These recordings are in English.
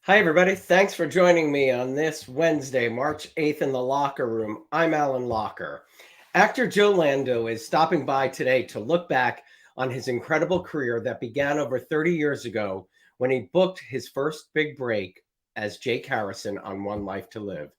Hi, everybody. Thanks for joining me on this Wednesday, March 8th in the Locher Room. I'm Alan Locher. Actor Joe Lando is stopping by today to look back on his incredible career that began over 30 years ago when he booked his first big break as Jake Harrison on One Life to Live.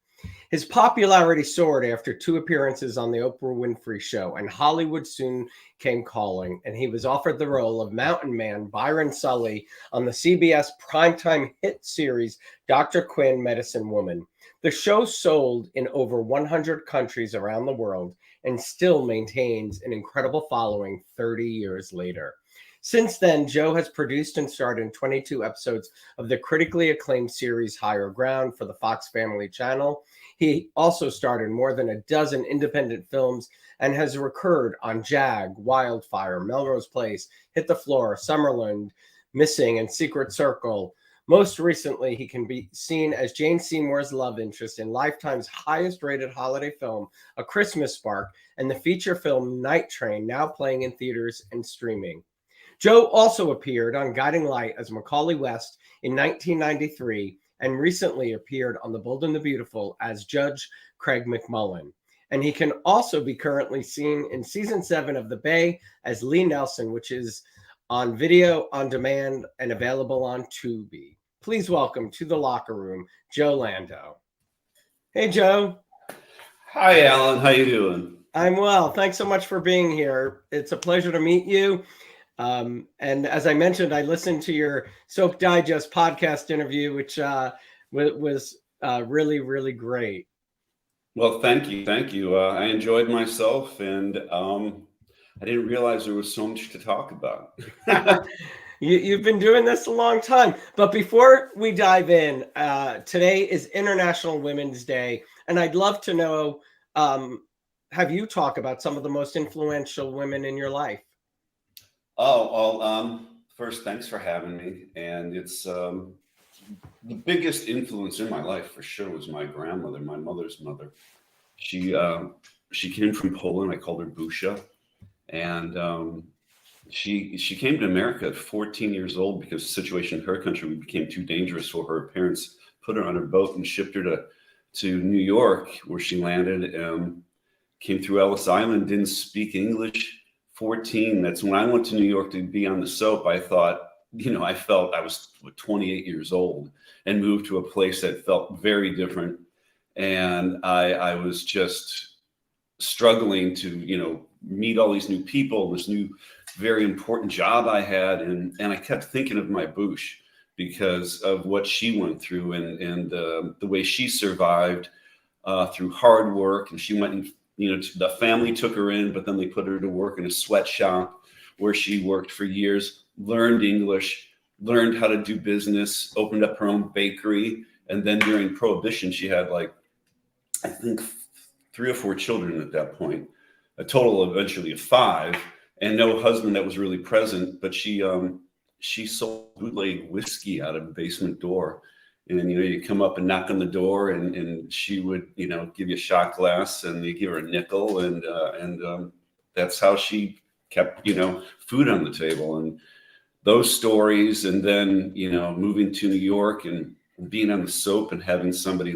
His popularity soared after two appearances on the Oprah Winfrey Show, and Hollywood soon came calling, and he was offered the role of Mountain Man Byron Sully on the CBS primetime hit series Dr. Quinn Medicine Woman. The show sold in over 100 countries around the world and still maintains an incredible following 30 years later. Since then, Joe has produced and starred in 22 episodes of the critically acclaimed series Higher Ground for the Fox Family Channel. He also starred in more than a dozen independent films and has recurred on Jag, Wildfire, Melrose Place, Hit the Floor, Summerland, Missing, and Secret Circle. Most recently, he can be seen as Jane Seymour's love interest in Lifetime's highest-rated holiday film, A Christmas Spark, and the feature film Night Train, now playing in theaters and streaming. Joe also appeared on Guiding Light as Macaulay West in 1993 and recently appeared on The Bold and the Beautiful as Judge Craig McMullen. And he can also be currently seen in season 7 of The Bay as Lee Nelson, which is on video on demand and available on Tubi. Please welcome to the Locher Room, Joe Lando. Hey, Joe. Hi, Alan. How you doing? I'm well. Thanks so much for being here. It's a pleasure to meet you. And as I mentioned, I listened to your Soap Digest podcast interview, which was really, really great. Well, thank you. Thank you. I enjoyed myself, and I didn't realize there was so much to talk about. You've been doing this a long time. But before we dive in, today is International Women's Day. And I'd love to know, have you talk about some of the most influential women in your life? Oh, well, first, thanks for having me. And it's the biggest influence in my life for sure was my grandmother, my mother's mother. She came from Poland. I called her Busha. And she came to America at 14 years old because the situation in her country became too dangerous for her. Her parents put her on a boat and shipped her to New York, where she landed. Came through Ellis Island, didn't speak English. 14, that's when I went to New York to be on the soap. I thought, I felt I was 28 years old and moved to a place that felt very different. And I was just struggling to, meet all these new people, this new, very important job I had. And I kept thinking of my Boosh because of what she went through and the way she survived through hard work. And she went and the family took her in, but then they put her to work in a sweatshop where she worked for years, learned English, learned how to do business, opened up her own bakery. And then during Prohibition, she had I think 3 or 4 children at that point, a total eventually of 5, and no husband that was really present. But she sold bootleg whiskey out of a basement door. And, you come up and knock on the door and she would, give you a shot glass and you give her a nickel. And that's how she kept, food on the table. And those stories. And then, moving to New York and being on the soap and having somebody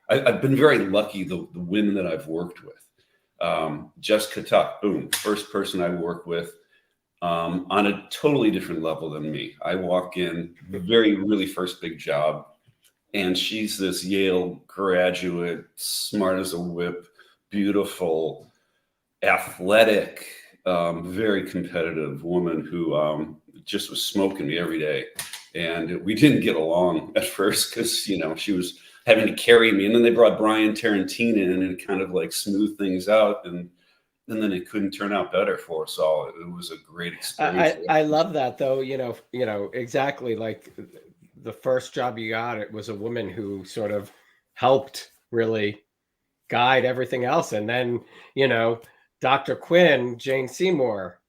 I've been very lucky, the women that I've worked with. Jessica Tuck, boom, first person I worked with. On a totally different level than me. I walk in, really first big job, and she's this Yale graduate, smart as a whip, beautiful, athletic, very competitive woman who just was smoking me every day. And we didn't get along at first because, she was having to carry me. And then they brought Brian Tarantino in and it kind of smoothed things out. And then it couldn't turn out better for us all. It was a great experience. I love that though. Exactly like the first job you got, it was a woman who sort of helped really guide everything else. And then, Dr. Quinn, Jane Seymour.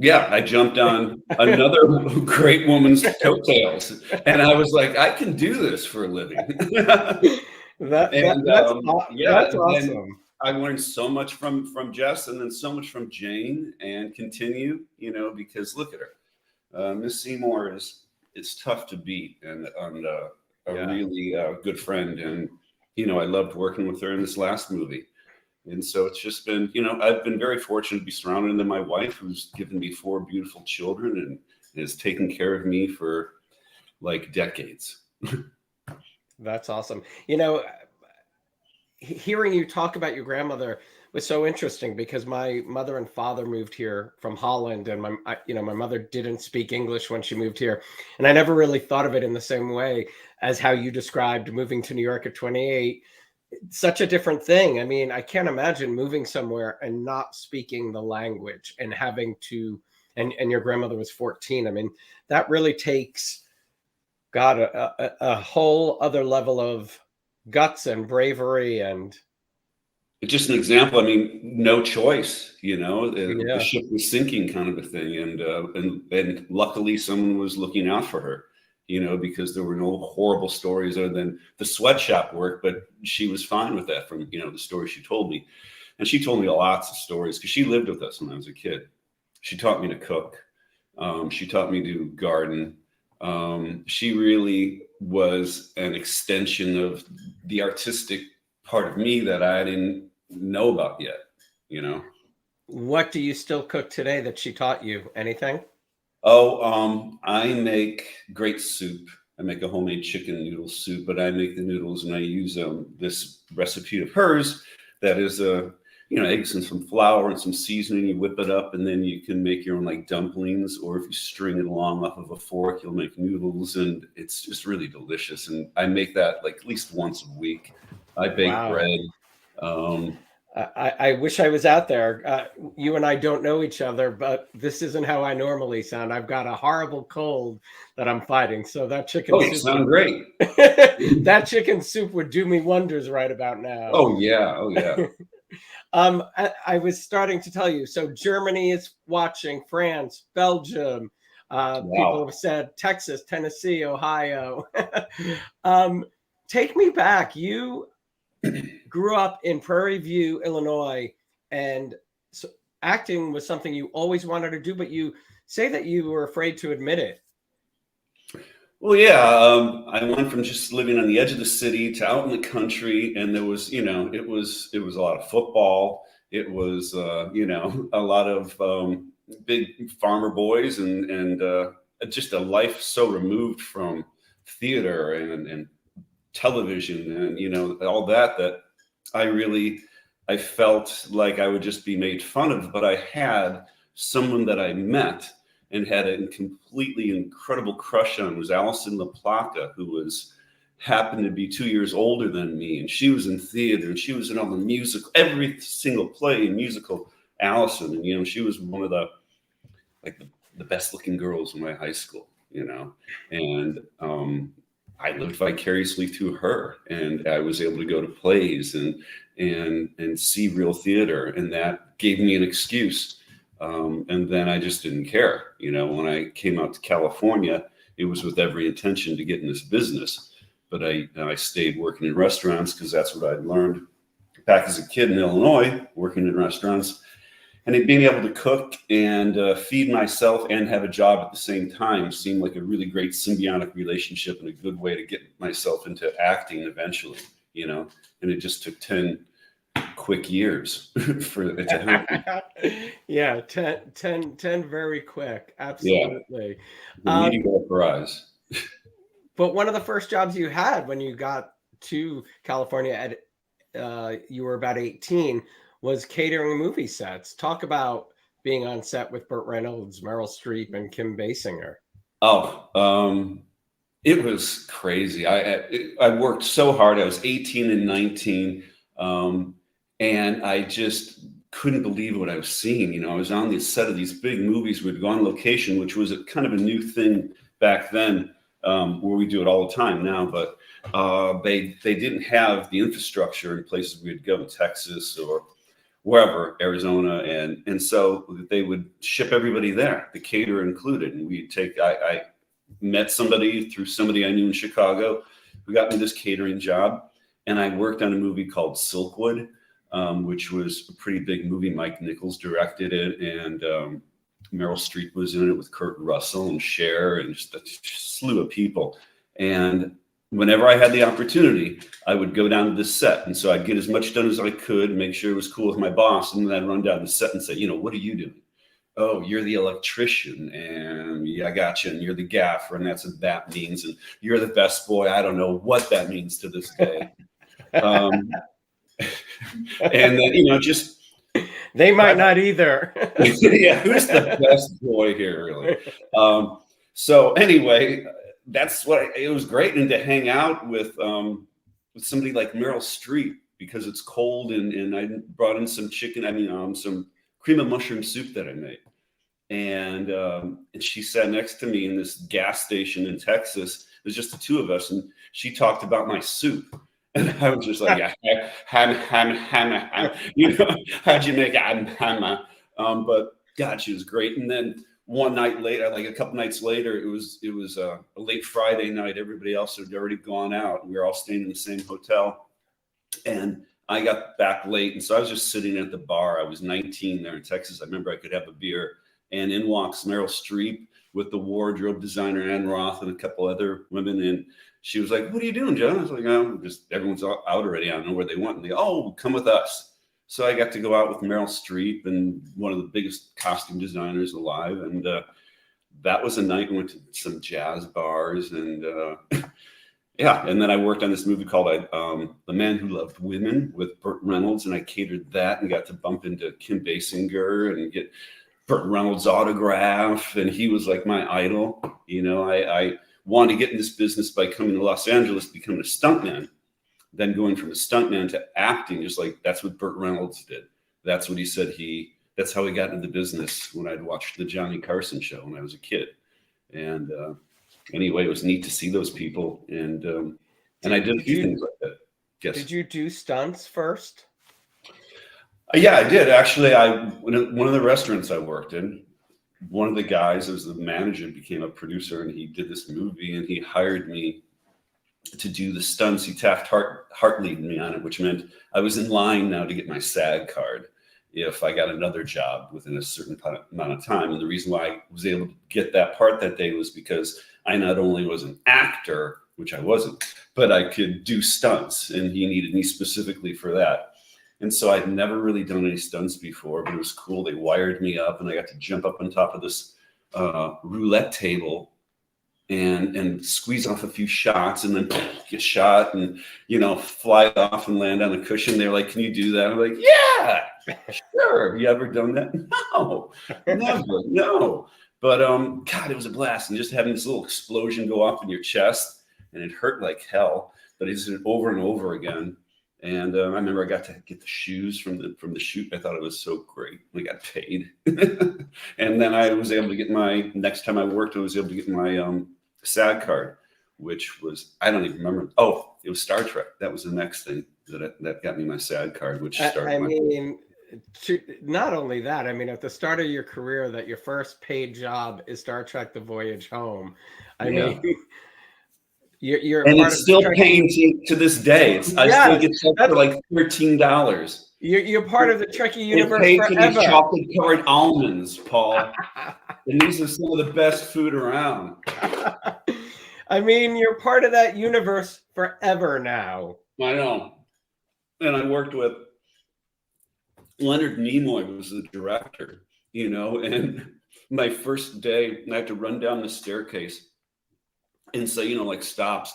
Yeah, I jumped on another great woman's coattails, and I was like, I can do this for a living. That's awesome. I learned so much from Jess, and then so much from Jane, and continue, because look at her, Miss Seymour is tough to beat, and really good friend. And, you know, I loved working with her in this last movie. And so it's just been, you know, I've been very fortunate to be surrounded by my wife, who's given me 4 beautiful children and has taken care of me for like decades. That's awesome. You know, hearing you talk about your grandmother was so interesting because my mother and father moved here from Holland, and my mother didn't speak English when she moved here, and I never really thought of it in the same way as how you described moving to New York at 28. Such a different thing. I mean, I can't imagine moving somewhere and not speaking the language and having to, and your grandmother was 14. I mean, that really takes, God, a whole other level of guts and bravery. And It's just an example. I mean, no choice, you know, the yeah, ship was sinking kind of a thing. And luckily someone was looking out for her, you know, because there were no horrible stories other than the sweatshop work, but she was fine with that from, you know, the story she told me. And she told me lots of stories because she lived with us when I was a kid. She taught me to cook. She taught me to garden. She really was an extension of the artistic part of me that I didn't know about yet, you know. what do you still cook today that she taught you? Anything? Oh, I make great soup. I make a homemade chicken noodle soup, but I make the noodles and I use this recipe of hers that is you know, eggs and some flour and some seasoning. You whip it up, and then you can make your own like dumplings, or if you string it along off of a fork, you'll make noodles, and it's just really delicious. And I make that like at least once a week. I bake Wow. bread. I wish I was out there. You and I don't know each other, but this isn't how I normally sound. I've got a horrible cold that I'm fighting. So that chicken Oh, you soup, sound great. that chicken soup would do me wonders right about now. Oh yeah, oh yeah. I was starting to tell you. So Germany is watching, France, Belgium. People have said Texas, Tennessee, Ohio. Take me back. You grew up in Prairie View, Illinois, and so acting was something you always wanted to do, but you say that you were afraid to admit it. Well, yeah, I went from just living on the edge of the city to out in the country, and there was, you know, it was a lot of football. It was, you know, a lot of big farmer boys, and just a life so removed from theater and television, and you know, all that I felt like I would just be made fun of. But I had someone that I met and had a completely incredible crush on, was Allison LaPlaca, who happened to be 2 years older than me, and she was in theater, and she was in all the musical, every single play and musical. Allison, and you know, she was one of the best looking girls in my high school, you know, and I lived vicariously through her, and I was able to go to plays and see real theater, and that gave me an excuse. And then I just didn't care. You know, when I came out to California, it was with every intention to get in this business, but I stayed working in restaurants because that's what I'd learned back as a kid in Illinois, working in restaurants. And being able to cook and feed myself and have a job at the same time seemed like a really great symbiotic relationship and a good way to get myself into acting eventually, you know. And it just took 10 quick years for it to happen. Yeah, 10 very quick. Absolutely. Yeah. The meteor rise. But one of the first jobs you had when you got to California at you were about 18 was catering movie sets. Talk about being on set with Burt Reynolds, Meryl Streep, and Kim Basinger. Oh, it was crazy. I worked so hard. I was 18 and 19, and I just couldn't believe what I was seeing. You know, I was on the set of these big movies. We'd go on location, which was kind of a new thing back then, where we do it all the time now. But they didn't have the infrastructure in places we'd go in Texas or wherever, Arizona, and so they would ship everybody there, the caterer included. And we'd take, I met somebody through somebody I knew in Chicago who got me this catering job, and I worked on a movie called Silkwood, which was a pretty big movie. Mike Nichols directed it, and Meryl Streep was in it with Kurt Russell and Cher and just a slew of people. And whenever I had the opportunity, I would go down to the set. And so I'd get as much done as I could, make sure it was cool with my boss. And then I'd run down the set and say, you know, what are you doing? Oh, you're the electrician, and yeah, I got you. And you're the gaffer, and that's what that means. And you're the best boy. I don't know what that means to this day. And then, you know, just they might not either. Yeah, who's the best boy here, really? So anyway, that's what it was great, and to hang out with somebody like Meryl Streep, because it's cold, and I brought in some chicken. I mean, some cream of mushroom soup that I made. And she sat next to me in this gas station in Texas. It was just the two of us, and she talked about my soup. And I was just like, yeah, ham, you know, how'd you make it? But God, she was great. And then one night later, like a couple nights later, it was a late Friday night. Everybody else had already gone out. We were all staying in the same hotel. And I got back late, and so I was just sitting at the bar. I was 19 there in Texas. I remember I could have a beer, and in walks Meryl Streep with the wardrobe designer Ann Roth and a couple other women, and she was like, "What are you doing, John?" I was like, "Oh, just everyone's out already. I don't know where they went." And they, "Oh, come with us." So I got to go out with Meryl Streep and one of the biggest costume designers alive, and that was a night. We went to some jazz bars, and yeah, and then I worked on this movie called The Man Who Loved Women with Burt Reynolds, and I catered that and got to bump into Kim Basinger and get Burt Reynolds' autograph, and he was like my idol. You know, I wanted to get in this business by coming to Los Angeles, becoming a stuntman, then going from a stuntman to acting, just like that's what Burt Reynolds did. That's what he said that's how he got into the business when I'd watched the Johnny Carson show when I was a kid. And anyway, it was neat to see those people, and I did a few things like that. Yes. Did you do stunts first? Yeah, I did actually. One of the restaurants I worked in, one of the guys, as the manager, became a producer, and he did this movie, and he hired me to do the stunts. He Taft Hartley'd me on it, which meant I was in line now to get my SAG card if I got another job within a certain amount of time. And the reason why I was able to get that part that day was because I not only was an actor, which I wasn't, but I could do stunts, and he needed me specifically for that. And so I'd never really done any stunts before, but it was cool. They wired me up, and I got to jump up on top of this roulette table and squeeze off a few shots, and then get shot and, you know, fly off and land on a cushion. They're like, "Can you do that?" I'm like, "Yeah, sure." Have you ever done that? No, never, no. But God, it was a blast. And just having this little explosion go off in your chest, and it hurt like hell, but it's over and over again. And I remember I got to get the shoes from the shoot. I thought it was so great. We got paid. And then I was able to get next time I worked, I was able to get my SAG card, which was, I don't even remember. Oh, it was Star Trek. That was the next thing that got me my SAG card, which started not only that, I mean, at the start of your career, that your first paid job is Star Trek: The Voyage Home. I mean, you're and it's still paying to this day. I still get checked for like $13. You're part of the Trekkie universe paid forever. For the chocolate-covered almonds, Paul. And these are some of the best food around. I mean, you're part of that universe forever now. I know. And I worked with Leonard Nimoy, was the director, you know, and my first day, I had to run down the staircase and say, you know, like, stop,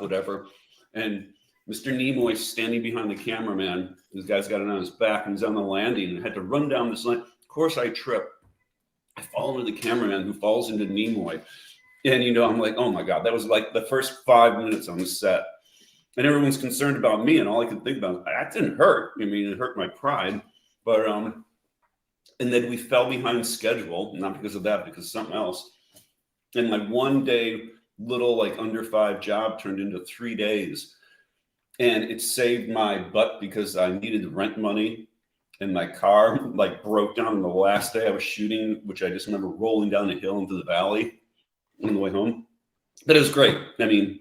whatever. And Mr. Nimoy standing behind the cameraman. This guy's got it on his back, and he's on the landing, and I had to run down this line. Of course, I trip. I fall into the cameraman, who falls into Nimoy. And, you know, I'm like, oh my God, that was like the first 5 minutes on the set. And everyone's concerned about me, and all I could think about, that didn't hurt. I mean, it hurt my pride. But, and then we fell behind schedule, not because of that, because of something else. And my one day little, like, under 5 job turned into 3 days. And it saved my butt because I needed rent money, and my car like broke down on the last day I was shooting, which I just remember rolling down a hill into the valley on the way home. But it was great. I mean,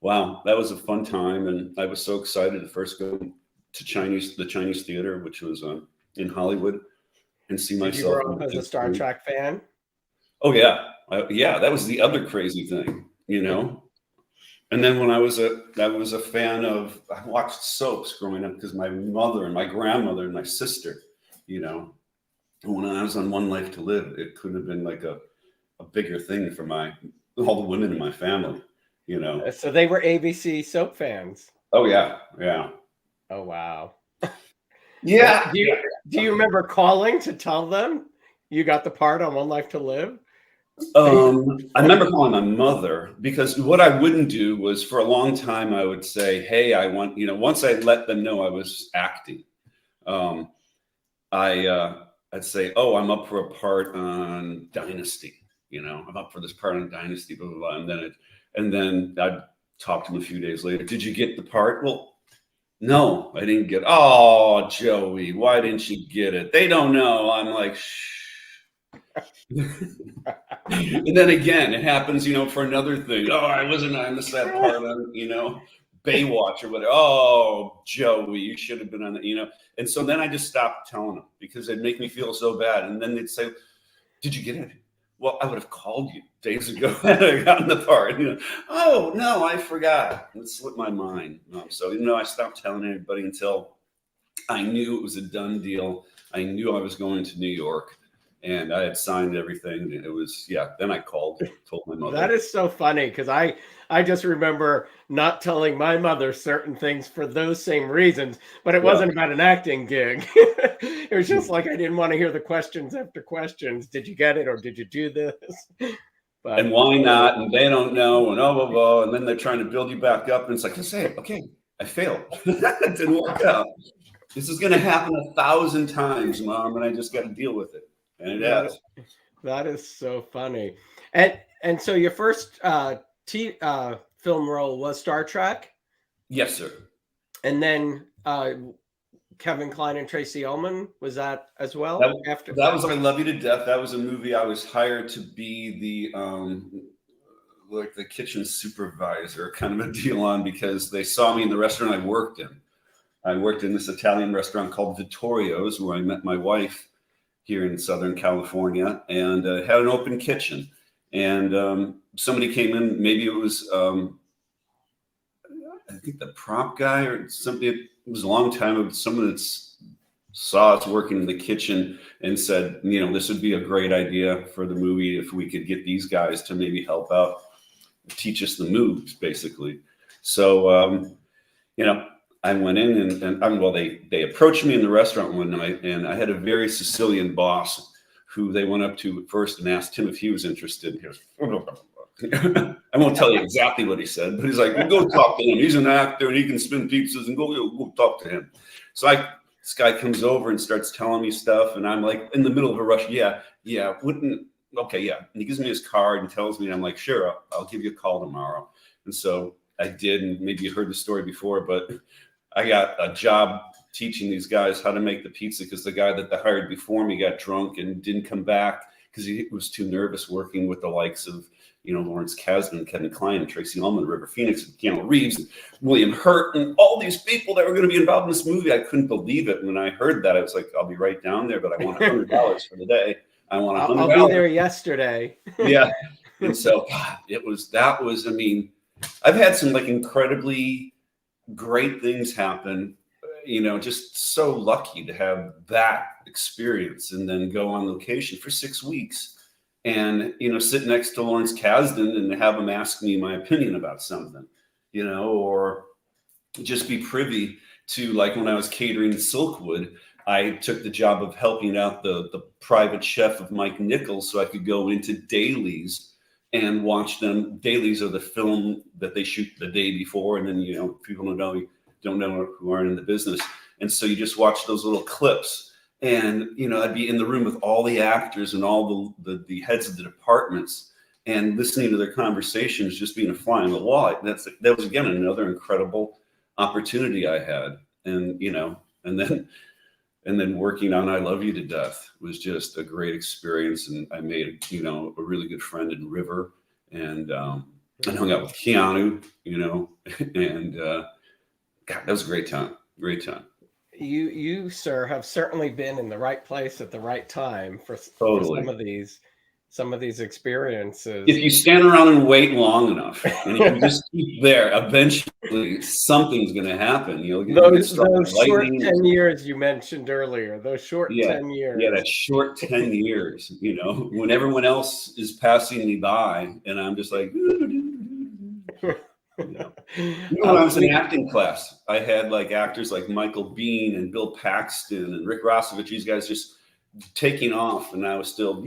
wow, that was a fun time. And I was so excited to first go to the Chinese theater, which was in Hollywood, and see myself. You grew up as a Star Trek fan? Oh yeah. Yeah. That was the other crazy thing, you know? And then when I was a fan of, I watched soaps growing up because my mother and my grandmother and my sister, you know, and when I was on One Life to Live, it couldn't have been like a bigger thing for all the women in my family, you know. So they were ABC soap fans. Oh yeah, yeah. Oh wow. Yeah. Do you remember calling to tell them you got the part on One Life to Live? I remember calling my mother because what I wouldn't do was for a long time I would say, "Hey, I want," once I let them know I was acting, um, I'd say, "Oh, I'm up for a part on Dynasty." I'm up for this part on Dynasty, blah blah blah, and then I'd talk to them a few days later. Did you get the part? Well, no, I didn't get. Oh, Joey, why didn't you get it? They don't know. I'm like, shh. And then again, it happens, for another thing. Oh, I missed that part on, Baywatch or whatever. Oh, Joey, you should have been on it, And so then I just stopped telling them because it'd make me feel so bad. And then they'd say, "Did you get it?" Well, I would have called you days ago and I got in the part. Oh no, I forgot. It slipped my mind. So I stopped telling anybody until I knew it was a done deal. I knew I was going to New York. And I had signed everything. It was, then I told my mother. That is so funny because I just remember not telling my mother certain things for those same reasons, but it wasn't about an acting gig. It was just like I didn't want to hear the questions after questions. Did you get it or did you do this? But, and why not? And they don't know, and blah, blah. And then they're trying to build you back up. And it's like, just say, okay, I failed. It didn't work out. This is going to happen 1,000 times, Mom, and I just got to deal with it. And it has. That is so funny. And so your first film role was Star Trek? Yes, sir. And then Kevin Kline and Tracy Ullman, was that as well? That was I Love You to Death. That was a movie I was hired to be the kitchen supervisor kind of a deal on because they saw me in the restaurant I worked in. I worked in this Italian restaurant called Vittorio's where I met my wife here in Southern California, and had an open kitchen. And somebody came in, maybe it was, I think the prop guy or somebody, it was a long time ago, someone that saw us working in the kitchen and said, this would be a great idea for the movie if we could get these guys to maybe help out, teach us the moves, basically. So, I went in and they approached me in the restaurant one night, and I had a very Sicilian boss who they went up to first and asked him if he was interested. He goes, I won't tell you exactly what he said, but he's like, well, go talk to him. He's an actor and he can spin pizzas and go talk to him. So this guy comes over and starts telling me stuff, and I'm like in the middle of a rush. Okay, yeah. And he gives me his card and tells me, and I'm like, sure, I'll give you a call tomorrow. And so I did, and maybe you heard the story before, but I got a job teaching these guys how to make the pizza because the guy that they hired before me got drunk and didn't come back because he was too nervous working with the likes of, Lawrence Kasdan, Kevin Kline, and Tracy Ullman, River Phoenix, and Keanu Reeves, and William Hurt, and all these people that were going to be involved in this movie. I couldn't believe it. When I heard that, I was like, I'll be right down there, but I want $100 for the day. I want $100. I'll be there yesterday. Yeah. And so I've had some incredibly great things happen, just so lucky to have that experience and then go on location for 6 weeks and, sit next to Lawrence Kasdan and have him ask me my opinion about something, or just be privy to, like when I was catering Silkwood, I took the job of helping out the private chef of Mike Nichols so I could go into dailies and watch them. Dailies are the film that they shoot the day before. And then, people don't know who aren't in the business. And so you just watch those little clips and, I'd be in the room with all the actors and all the heads of the departments and listening to their conversations, just being a fly on the wall. That was, again, another incredible opportunity I had. And, and then working on I Love You to Death was just a great experience. And I made, a really good friend in River, and I hung out with Keanu, and God, that was a great time. Great time. You, sir, have certainly been in the right place at the right time for Totally. some of these some of these experiences. If you stand around and wait long enough, and you just keep there, eventually something's going to happen. You'll get struck by Those short lightning. 10 years you mentioned earlier, those short Yeah, 10 years. yeah, that short 10 years, when everyone else is passing me by and I'm just like, when I was in acting class, I had like actors like Michael Biehn and Bill Paxton and Rick Rossovich, these guys just taking off, and I was still,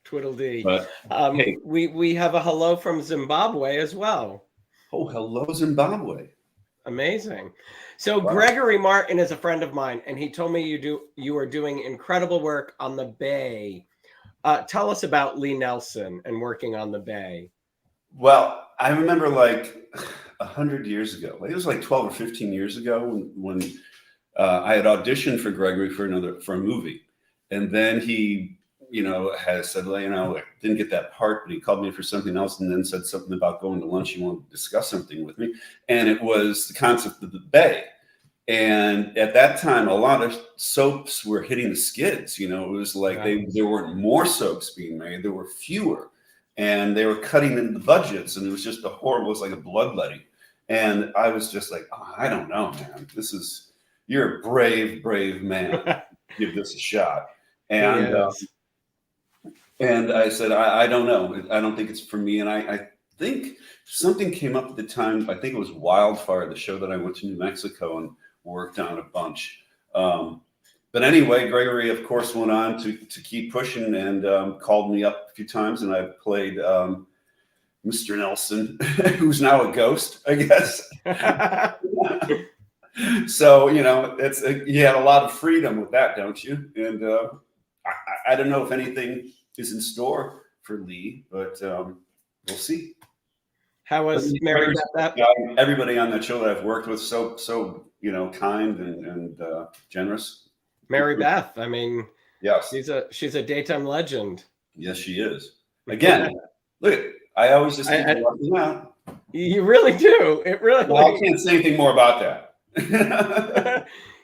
Twiddledee. But hey, we have a hello from Zimbabwe as well. Oh, hello, Zimbabwe. Amazing. So Wow. Gregory Martin is a friend of mine, and he told me you are doing incredible work on the Bay. Tell us about Lee Nelson and working on the Bay. Well, I remember like 100 years ago, it was like 12 or 15 years ago when I had auditioned for Gregory for a movie. And then he, has said, well, I didn't get that part, but he called me for something else and then said something about going to lunch. He wanted to discuss something with me. And it was the concept of the Bay. And at that time, a lot of soaps were hitting the skids. It was like there weren't more soaps being made. There were fewer. And they were cutting into the budgets. And it was just it was like a bloodletting. And I was just like, I don't know, man. You're a brave, brave man. Give this a shot. And I said, I don't know. I don't think it's for me. And I think something came up at the time. I think it was Wildfire, the show that I went to New Mexico and worked on a bunch. But anyway, Gregory, of course, went on to keep pushing and called me up a few times. And I played Mr. Nelson, who's now a ghost, I guess. So, you had a lot of freedom with that, don't you? And I don't know if anything is in store for Lee, but we'll see. How was Mary Beth? Everybody on that show that I've worked with, so kind and generous. Mary Beth, I mean, yes, she's a daytime legend. Yes, she is. Again, look, I always just think out. You really do. It really. Well, I can't say anything more about that.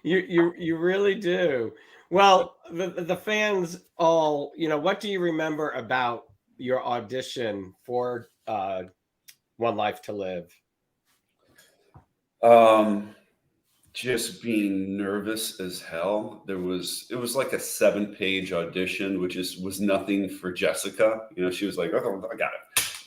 You really do. Well, the fans all, what do you remember about your audition for One Life to Live? Just being nervous as hell. It was like a 7-page audition, which was nothing for Jessica. She was like, oh, I got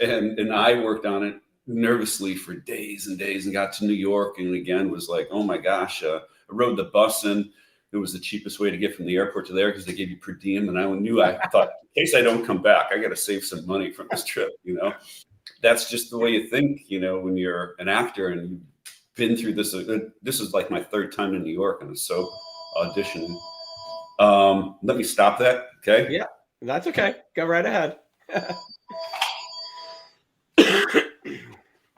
it. And I worked on it nervously for days and days and got to New York. And again, was like, oh my gosh, I rode the bus in. It was the cheapest way to get from the airport to there because they gave you per diem. And I thought, in case I don't come back, I got to save some money from this trip. That's just the way you think, when you're an actor and you've been through this. This is like my 3rd time in New York and so auditioning. Let me stop that. Okay. Yeah, that's okay. Go right ahead.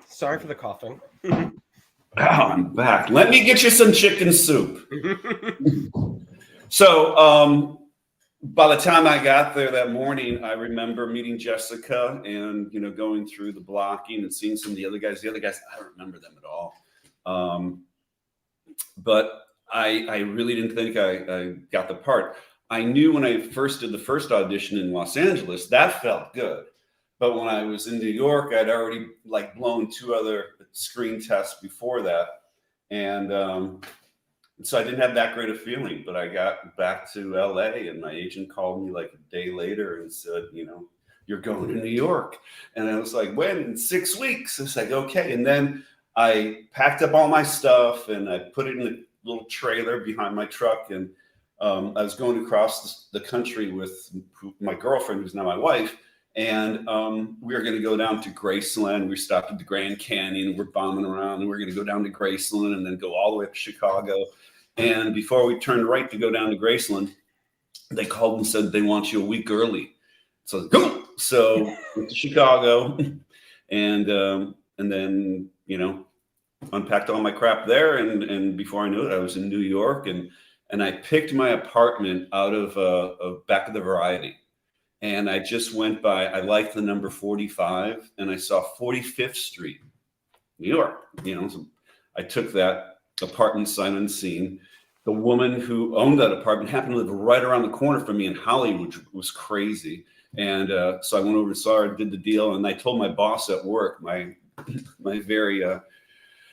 Sorry for the coughing. Oh, I'm back. Let me get you some chicken soup. So by the time I got there that morning, I remember meeting Jessica and, going through the blocking and seeing some of the other guys. The other guys, I don't remember them at all. But I really didn't think I got the part. I knew when I first did the first audition in Los Angeles, that felt good. But when I was in New York, I'd already blown 2 other screen tests before that. And so I didn't have that great a feeling, but I got back to LA and my agent called me like a day later and said, you're going to New York. And I was like, when? In 6 weeks. It's like, okay. And then I packed up all my stuff and I put it in a little trailer behind my truck. And I was going across the country with my girlfriend, who's now my wife. And we were going to go down to Graceland. We stopped at the Grand Canyon. We're bombing around. And we're going to go down to Graceland and then go all the way up to Chicago. And before we turned right to go down to Graceland, they called and said they want you a week early. So go. So went to Chicago and then, unpacked all my crap there. And before I knew it, I was in New York. And I picked my apartment out of back of the Variety. And I just went by, I liked the number 45 and I saw 45th Street, New York, so I took that apartment sight unseen. the woman who owned that apartment happened to live right around the corner from me in Hollywood, which was crazy. And so I went over and saw her, did the deal, and I told my boss at work, my very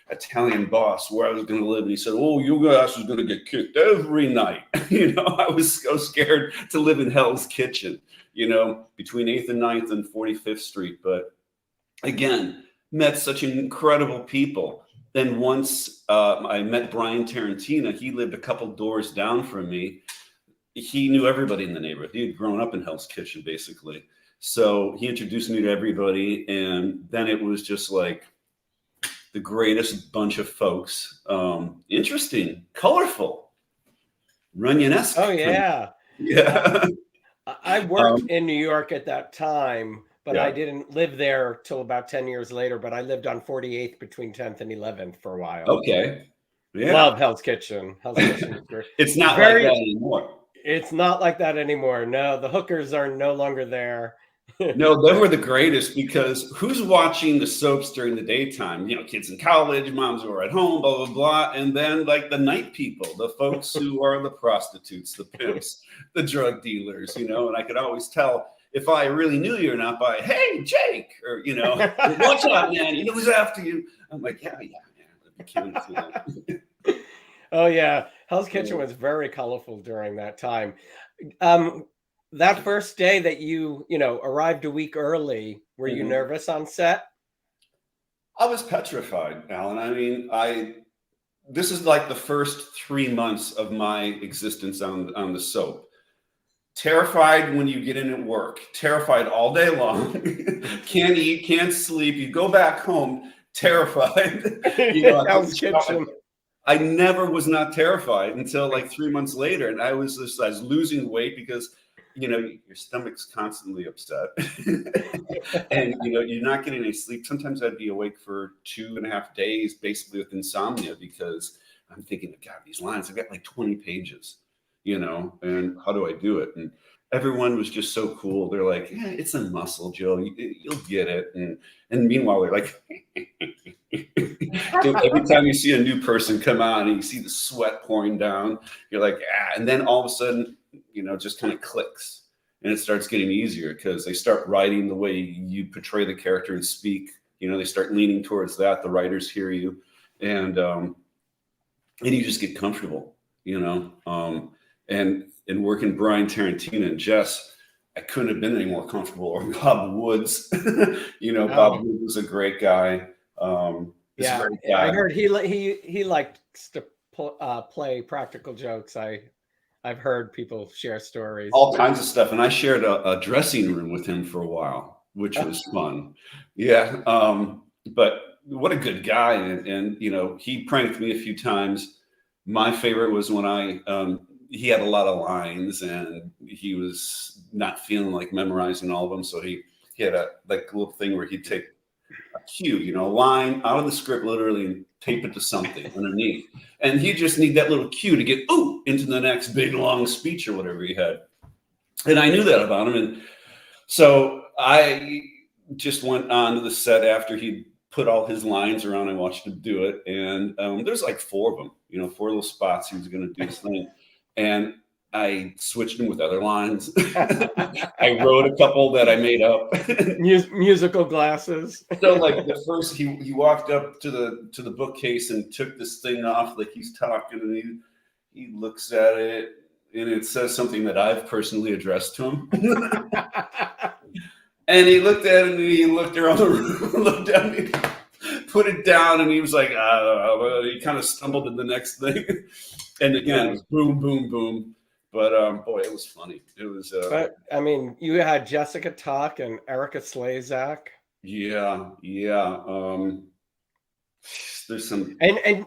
Italian boss, where I was going to live, and he said, "Oh, your ass is going to get kicked every night." I was so scared to live in Hell's Kitchen, between 8th and 9th and 45th Street. But again, met such incredible people. Then once I met Brian Tarantino, he lived a couple doors down from me. He knew everybody in the neighborhood. He had grown up in Hell's Kitchen, basically. So he introduced me to everybody, and then it was just like the greatest bunch of folks. Interesting, colorful, Runyon-esque. Oh, yeah. Yeah. I worked in New York at that time, but Yeah. I didn't live there till about 10 years later. But I lived on 48th between 10th and 11th for a while. Okay. Yeah. Love Hell's Kitchen. Hell's Kitchen is great. It's not like that anymore. It's not like that anymore. No, the hookers are no longer there. No, they were the greatest, because who's watching the soaps during the daytime? Kids in college, moms who are at home, blah, blah, blah. And then like the night people, the folks who are the prostitutes, the pimps, the drug dealers, and I could always tell if I really knew you or not by, "Hey, Jake," or, "Watch out, man, who's after you." I'm like, yeah. Oh, yeah. Hell's Kitchen was very colorful during that time. That first day that you arrived a week early, were you nervous on set? I was petrified, Alan. I mean, this is like the first 3 months of my existence on the soap. Terrified when you get in at work, terrified all day long, can't eat, can't sleep. You go back home, terrified. Hell's Kitchen. I never was not terrified until like 3 months later. And I was losing weight because your stomach's constantly upset and you're not getting any sleep. Sometimes I'd be awake for 2.5 days, basically with insomnia, because I'm thinking, God, these lines, I've got like 20 pages, and how do I do it? And everyone was just so cool. They're like, "Yeah, it's a muscle, Joe. You'll get it." And meanwhile, they're like, every time you see a new person come on and you see the sweat pouring down, you're like, ah. And then all of a sudden, just kind of clicks, and it starts getting easier because they start writing the way you portray the character and speak. They start leaning towards that. The writers hear you, and you just get comfortable. And working Brian Tarantino and Jess, I couldn't have been any more comfortable. Or Bob Woods, Bob Woods was a great guy. Yeah, I heard he likes to play practical jokes. I've heard people share stories, all kinds of stuff, and I shared a dressing room with him for a while, which was fun. Yeah, but what a good guy, and he pranked me a few times. My favorite was when he had a lot of lines, and he was not feeling like memorizing all of them, so he had a little thing where he'd take a cue, a line out of the script literally and tape it to something underneath. And he just need that little cue to get into the next big long speech or whatever he had. And I knew that about him. And so I just went on to the set after he put all his lines around. I watched him do it. And there's like 4 of them, 4 little spots he was going to do his thing. And I switched them with other lines. I wrote a couple that I made up. Musical glasses. So like the first, he walked up to the bookcase and took this thing off, like he's talking, and he looks at it, and it says something that I've personally addressed to him. And he looked at it, and he looked around the room, looked at me, put it down, and he was like, he kind of stumbled to the next thing. And again, it was boom, boom, boom. But boy, it was funny. It was. But I mean, you had Jessica Tuck and Erica Slezak. Yeah. There's some. And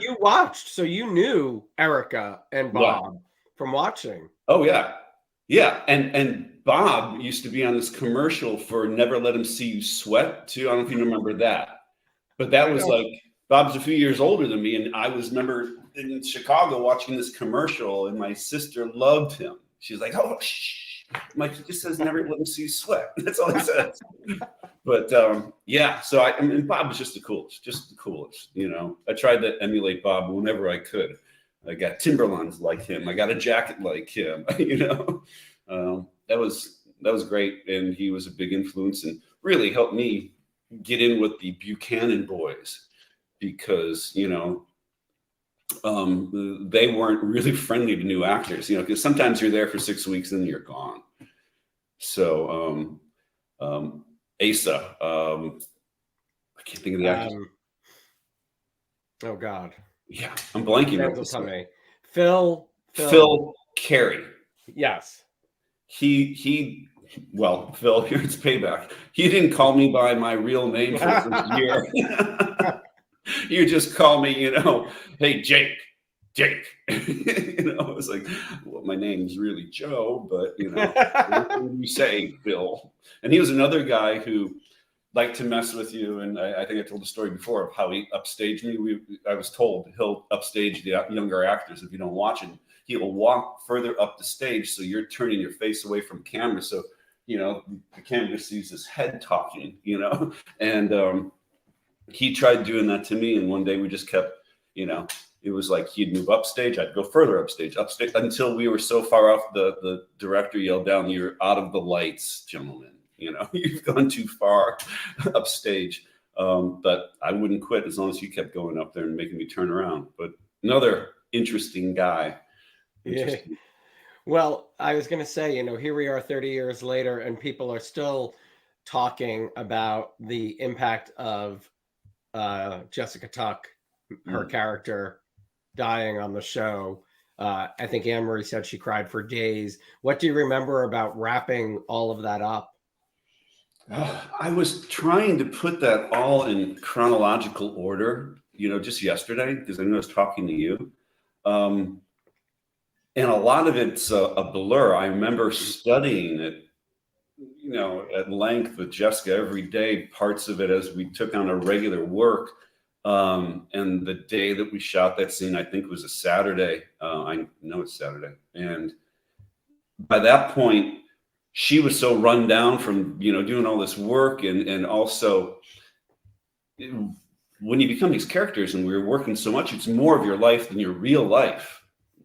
you watched, so you knew Erica and Bob from watching. Oh yeah. And Bob used to be on this commercial for "Never Let Him See You Sweat" too. I don't know if you remember that, but that was like Bob's a few years older than me, and I remember in Chicago watching this commercial, and my sister loved him. She's like, "Oh, shh." Mike, he just says, "Never let me see you sweat." That's all he says. But yeah, so I mean, Bob was just the coolest. I tried to emulate Bob whenever I could. I got Timberlands like him. I got a jacket like him. That was great, and he was a big influence and really helped me get in with the Buchanan boys because they weren't really friendly to new actors. Because sometimes you're there for 6 weeks and then you're gone. So Asa, I can't think of the actor. Oh God. Yeah, I'm blanking right this way. Phil Carey. Yes. Well, Phil, here's payback. He didn't call me by my real name for the year. You just call me, hey, Jake. I was like, well, my name's really Joe, but what do you say, Bill? And he was another guy who liked to mess with you. And I think I told the story before of how he upstaged me. I was told he'll upstage the younger actors if you don't watch it. He will walk further up the stage, so you're turning your face away from camera. So, the camera sees his head talking, and he tried doing that to me. And one day we just kept, it was like he'd move upstage, I'd go further upstage, until we were so far off. The director yelled down, "You're out of the lights, gentlemen. You've gone too far upstage." But I wouldn't quit as long as he kept going up there and making me turn around. But another interesting guy. Yeah. Well, I was going to say, here we are 30 years later, and people are still talking about the impact of Jessica Tuck, her character, dying on the show. I think Anne-Marie said she cried for days. What do you remember about wrapping all of that up? I was trying to put that all in chronological order, just yesterday, because I know I was talking to you. And a lot of it's a blur. I remember studying it, at length with Jessica every day, parts of it as we took on our regular work. And the day that we shot that scene, I think it was a Saturday. I know it's Saturday. And by that point, she was so run down from, doing all this work. And also, when you become these characters and we're working so much, it's more of your life than your real life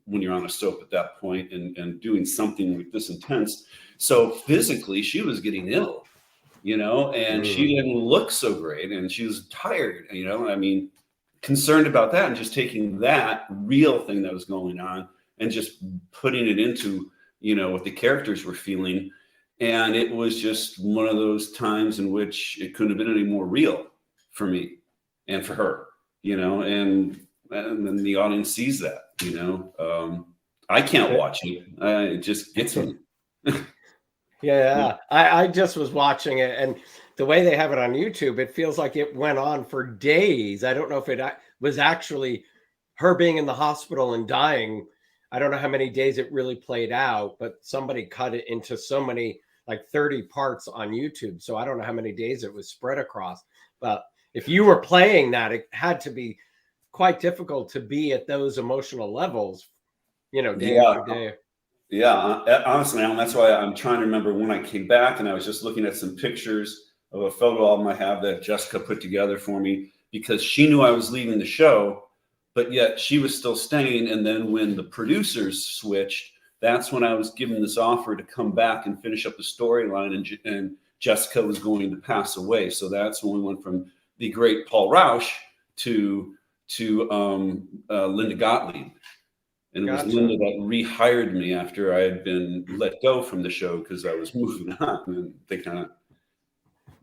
when you're on a soap at that point and doing something like this intense. So physically, she was getting ill, and she didn't look so great, and she was tired, concerned about that, and just taking that real thing that was going on and just putting it into, what the characters were feeling. And it was just one of those times in which it couldn't have been any more real for me and for her, and then the audience sees that, I can't watch it. It just gets me. Yeah. I just was watching it, and the way they have it on YouTube, it feels like it went on for days. I don't know if it was actually her being in the hospital and dying. I don't know how many days it really played out, but somebody cut it into so many, like 30 parts on YouTube. So I don't know how many days it was spread across. But if you were playing that, it had to be quite difficult to be at those emotional levels, day after day. Yeah, honestly, Alan, that's why I'm trying to remember when I came back, and I was just looking at some pictures of a photo album I have that Jessica put together for me, because she knew I was leaving the show, but yet she was still staying. And then when the producers switched, that's when I was given this offer to come back and finish up the storyline, and Jessica was going to pass away. So that's when we went from the great Paul Roush to Linda Gottlieb. And it was Linda that rehired me after I had been let go from the show because I was moving on, and they kind of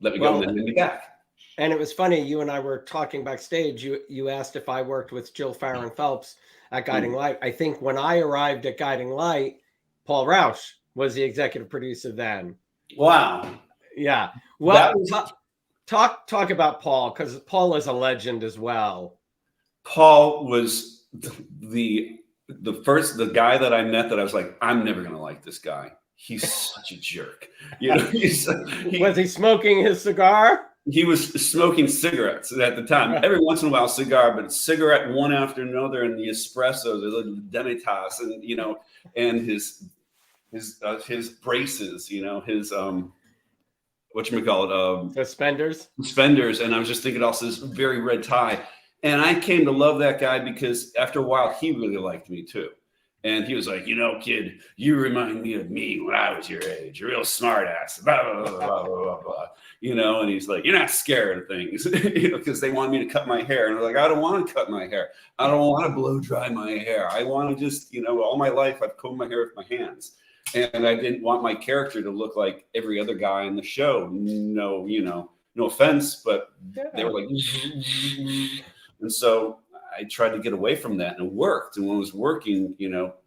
let me go and then let me back. And it was funny, you and I were talking backstage. You asked if I worked with Jill Farron Phelps at Guiding Light. I think when I arrived at Guiding Light, Paul Roush was the executive producer then. Wow. Yeah. Well, talk about Paul, because Paul is a legend as well. Paul was the guy that I met that I was like, I'm never going to like this guy. He's such a jerk. Was he smoking his cigar? He was smoking cigarettes at the time. Every once in a while, cigar, but cigarette one after another, and the espressos, the Demitas, and and his braces, his whatchamacallit, suspenders. And I was just thinking also this very red tie. And I came to love that guy because after a while, he really liked me too. And he was like, kid, you remind me of me when I was your age, a real smart ass, blah, blah, blah, blah, blah, blah. And he's like, you're not scared of things, because they want me to cut my hair. And I'm like, I don't want to cut my hair. I don't want to blow dry my hair. I want to just, all my life I've combed my hair with my hands. And I didn't want my character to look like every other guy in the show. No, no offense, but they were like, and so I tried to get away from that, and it worked. And when it was working,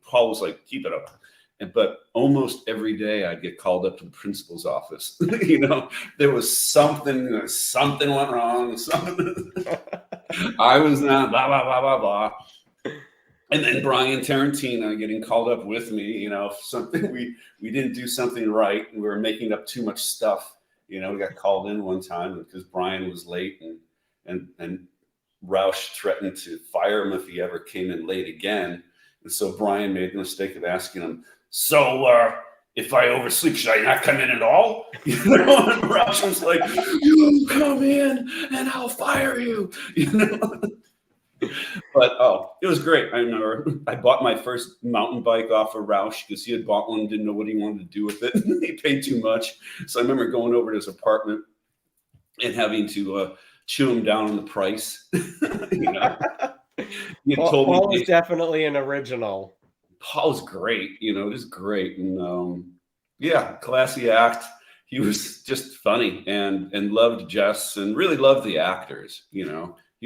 Paul was like, keep it up. But almost every day I'd get called up to the principal's office. There was something went wrong. I was not blah, blah, blah, blah, blah. And then Brian Tarantino getting called up with me, something we didn't do something right. And we were making up too much stuff. We got called in one time because Brian was late, and Roush threatened to fire him if he ever came in late again. And so Brian made the mistake of asking him, so if I oversleep, should I not come in at all? And Roush was like, you come in and I'll fire you. But it was great. I remember I bought my first mountain bike off of Roush because he had bought one, didn't know what he wanted to do with it. He paid too much. So I remember going over to his apartment and having to chew him down on the price. Paul was definitely an original. Paul's great. It is great. And classy act. He was just funny and loved Jess and really loved the actors. He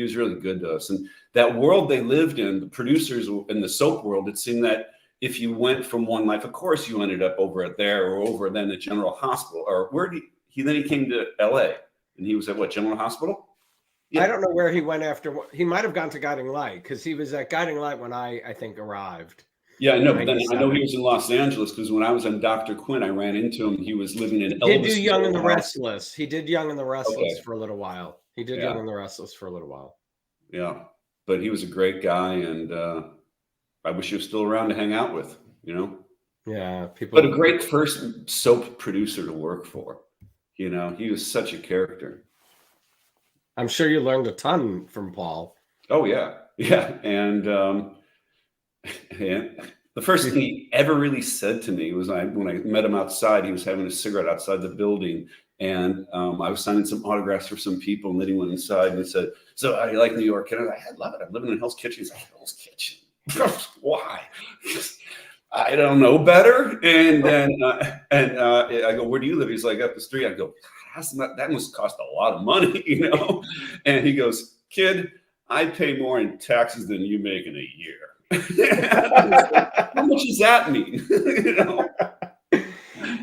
was really good to us. And that world they lived in, the producers in the soap world, it seemed that if you went from one life, of course you ended up over at there or over then at General Hospital. Or where did he came to LA and he was at General Hospital? Yeah. I don't know where he went after. He might have gone to Guiding Light because he was at Guiding Light when I think arrived. Yeah, I know. But then I know he was in Los Angeles because when I was on Dr. Quinn, I ran into him. He was living in Elvis. He did Young and the Restless. He did Young and the Restless for a little while. Young and the Restless for a little while. Yeah, but he was a great guy, and I wish he was still around to hang out with. Yeah, But a great first soap producer to work for. He was such a character. I'm sure you learned a ton from Paul. Oh yeah. And the first thing he ever really said to me was when I met him outside. He was having a cigarette outside the building, and I was signing some autographs for some people. And then he went inside and he said, "So how do you like New York?" And I love it. I'm living in Hell's Kitchen. He's like, "Hell's Kitchen? Why?" I don't know better. And then I go, "Where do you live?" He's like, "Up the street." I go, that must cost a lot of money, And he goes, "Kid, I pay more in taxes than you make in a year." How much does that mean?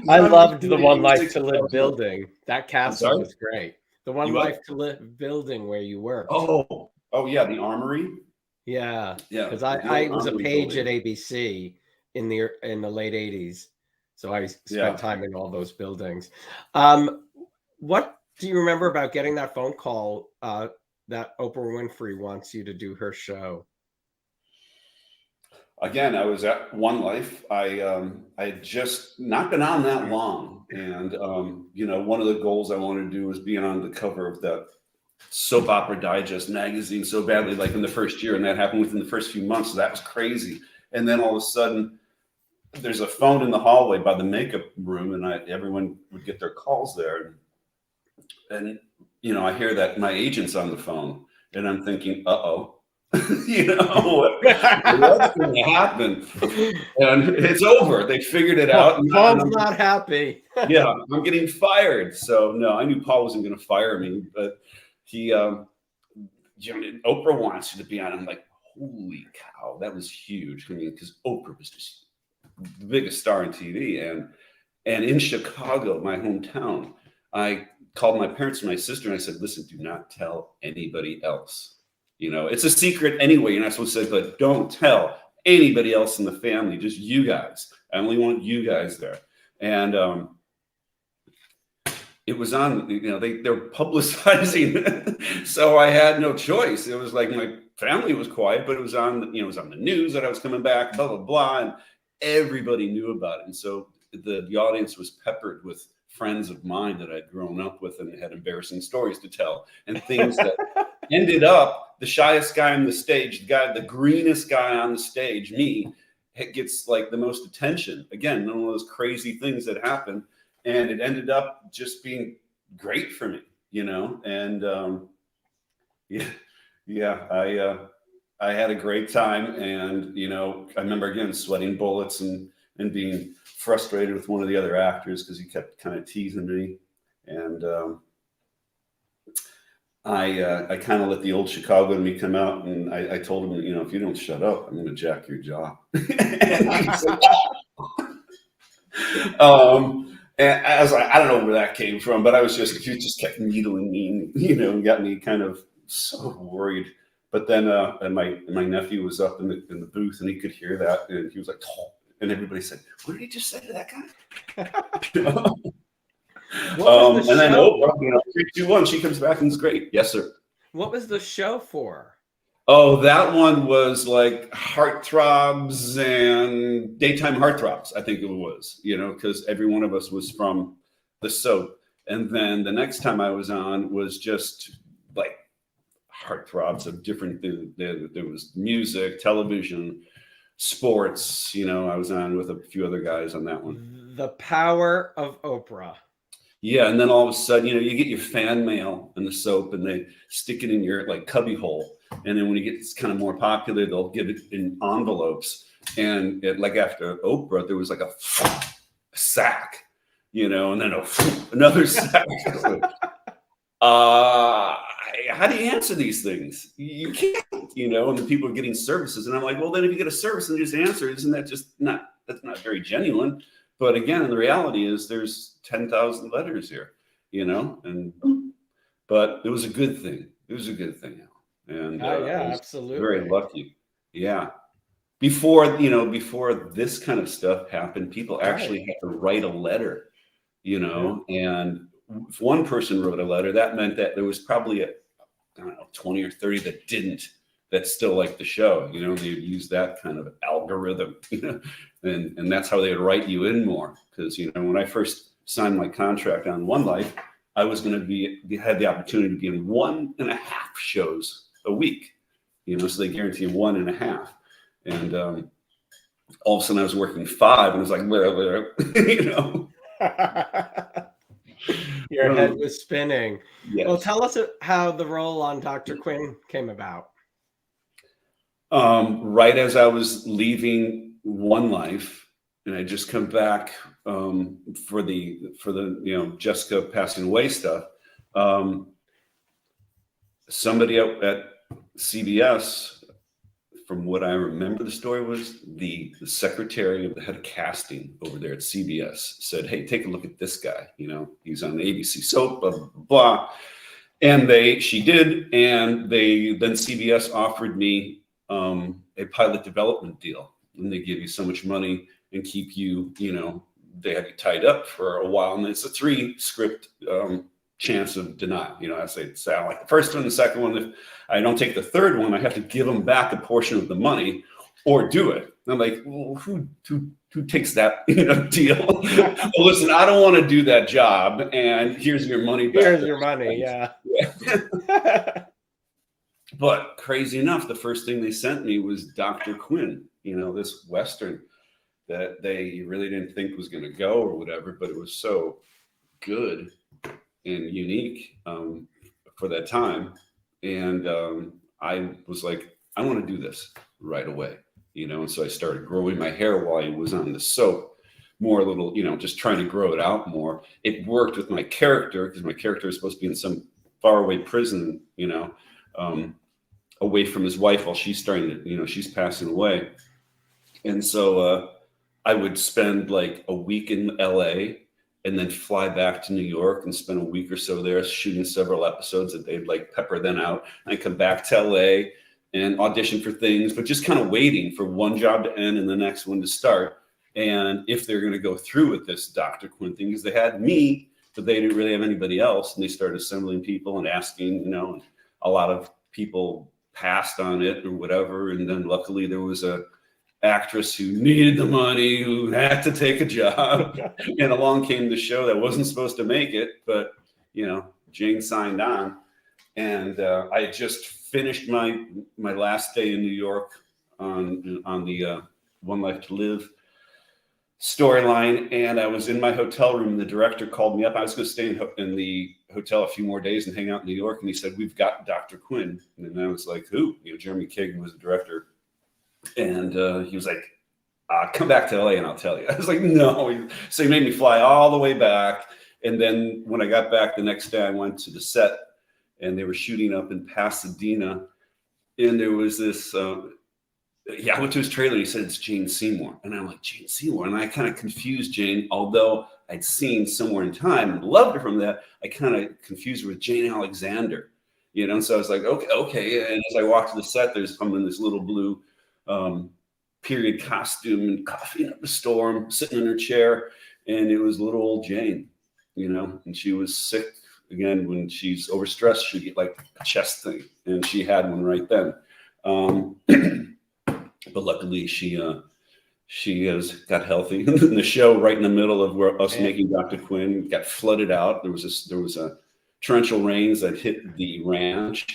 I loved the One Life to Live building. That castle was great. The One Life to Live building where you worked. Oh yeah, the Armory. Yeah. Because I was a page at ABC in the late 80s, so I spent time in all those buildings. What do you remember about getting that phone call that Oprah Winfrey wants you to do her show? Again, I was at One Life. I had just not been on that long. And, one of the goals I wanted to do was being on the cover of that Soap Opera Digest magazine so badly, like in the first year. And that happened within the first few months. So that was crazy. And then all of a sudden, there's a phone in the hallway by the makeup room, and everyone would get their calls there. And I hear that my agent's on the phone, and I'm thinking, uh-oh, what's going to happen? And it's over. They figured it out. Paul's not happy. Yeah, I'm getting fired. So no, I knew Paul wasn't going to fire me, but he, Oprah wants you to be on. I'm like, holy cow, that was huge. I mean, because Oprah was just the biggest star on TV, and in Chicago, my hometown, I called my parents and my sister, and I said, "Listen, do not tell anybody else. It's a secret anyway. You're not supposed to say, but don't tell anybody else in the family. Just you guys. I only want you guys there." And it was on. They're publicizing, so I had no choice. It was like my family was quiet, but it was on. It was on the news that I was coming back. Blah blah blah, and everybody knew about it. And so the audience was peppered with friends of mine that I'd grown up with and had embarrassing stories to tell and things that Ended up the shyest guy on the stage, the greenest guy on the stage, me, it gets like the most attention. Again, one of those crazy things that happen. And it ended up just being great for me, and I had a great time. And, I remember again, sweating bullets and being frustrated with one of the other actors because he kept kind of teasing me. And I kind of let the old Chicago in me come out, and I told him, if you don't shut up, I'm going to jack your jaw. And I was like, I don't know where that came from, but he just kept needling me, and got me kind of so worried. But then, and my nephew was up in the booth, and he could hear that, and he was like, oh, and everybody said, "What did he just say to that guy?" And then Oprah, 3, 2, 1, she comes back and it's great. Yes, sir. What was the show for? Oh, that one was like heartthrobs and daytime heartthrobs, I think it was, because every one of us was from the soap. And then the next time I was on was just like heartthrobs of different things. There was music, television, sports. I was on with a few other guys on that one. The power of Oprah. Yeah, and then all of a sudden, you get your fan mail in the soap, and they stick it in your like cubby hole. And then when it gets kind of more popular, they'll give it in envelopes. And like after Oprah, there was like a sack, and then another sack. How do you answer these things? You can't, and the people are getting services. And I'm like, well, then if you get a service and just answer, isn't that that's not very genuine? But again, the reality is there's 10,000 letters here, but it was a good thing. It was a good thing. And yeah, absolutely. Very lucky. Yeah. Before this kind of stuff happened, people actually had to write a letter, and if one person wrote a letter, that meant that there was probably 20 or 30 that didn't, that still liked the show. They would use that kind of algorithm, and that's how they would write you in more. Because, when I first signed my contract on One Life, I was going to had the opportunity to be in 1.5 shows a week, so they guarantee 1.5. And all of a sudden I was working 5, and it was like, Your head was spinning. Yes. Well, tell us how the role on Dr. Quinn came about. Right as I was leaving One Life, and I just come back for the Jessica passing away stuff. Somebody at CBS, from what I remember, the story was the secretary of the head of casting over there at CBS said, "Hey, take a look at this guy. He's on the ABC soap, blah blah blah." And she did, and then CBS offered me a pilot development deal, and they give you so much money and keep you, they have you tied up for a while, and it's a 3 script chance of denial. I say I like the first one, the second one. If I don't take the third one, I have to give them back a portion of the money or do it. And I'm like, well, who takes that deal? Well, listen, I don't want to do that job, and here's your money back. Here's your money, yeah. But crazy enough, the first thing they sent me was Dr. Quinn, this Western that they really didn't think was going to go or whatever, but it was so good and unique for that time. And I was like, I want to do this right away, and so I started growing my hair while I was on the soap, more a little, just trying to grow it out more. It worked with my character because my character is supposed to be in some faraway prison, away from his wife while she's starting to, she's passing away. And so I would spend like a week in LA and then fly back to New York and spend a week or so there shooting several episodes that they'd like pepper then out. And I'd come back to LA and audition for things, but just kind of waiting for one job to end and the next one to start. And if they're going to go through with this Dr. Quinn thing, because they had me, but they didn't really have anybody else. And they started assembling people and asking, and a lot of people passed on it or whatever. And then luckily there was a actress who needed the money, who had to take a job, and along came the show that wasn't supposed to make it, but Jane signed on. And I had just finished my last day in New York on the One Life to Live storyline, and I was in my hotel room. The director called me up. I was going to stay in the hotel a few more days and hang out in New York, and he said, "We've got Dr. Quinn." And I was like, "Who?" Jeremy Kagan was the director, and he was like, "Come back to LA and I'll tell you." I was like, "No." So he made me fly all the way back, and then when I got back the next day, I went to the set, and they were shooting up in Pasadena, and there was this. I went to his trailer. He said it's Jane Seymour, and I'm like, Jane Seymour, and I kind of confused Jane. Although I'd seen Somewhere in Time and loved her from that, I kind of confused her with Jane Alexander, So I was like, okay. And as I walked to the set, there's I'm in this little blue period costume and coughing up a storm, sitting in her chair, and it was little old Jane, and she was sick. Again, when she's overstressed, she'd get like a chest thing, and she had one right then. But luckily, she has got healthy. And the show, right in the middle of where us making Dr. Quinn, got flooded out. There was a torrential rains that hit the ranch,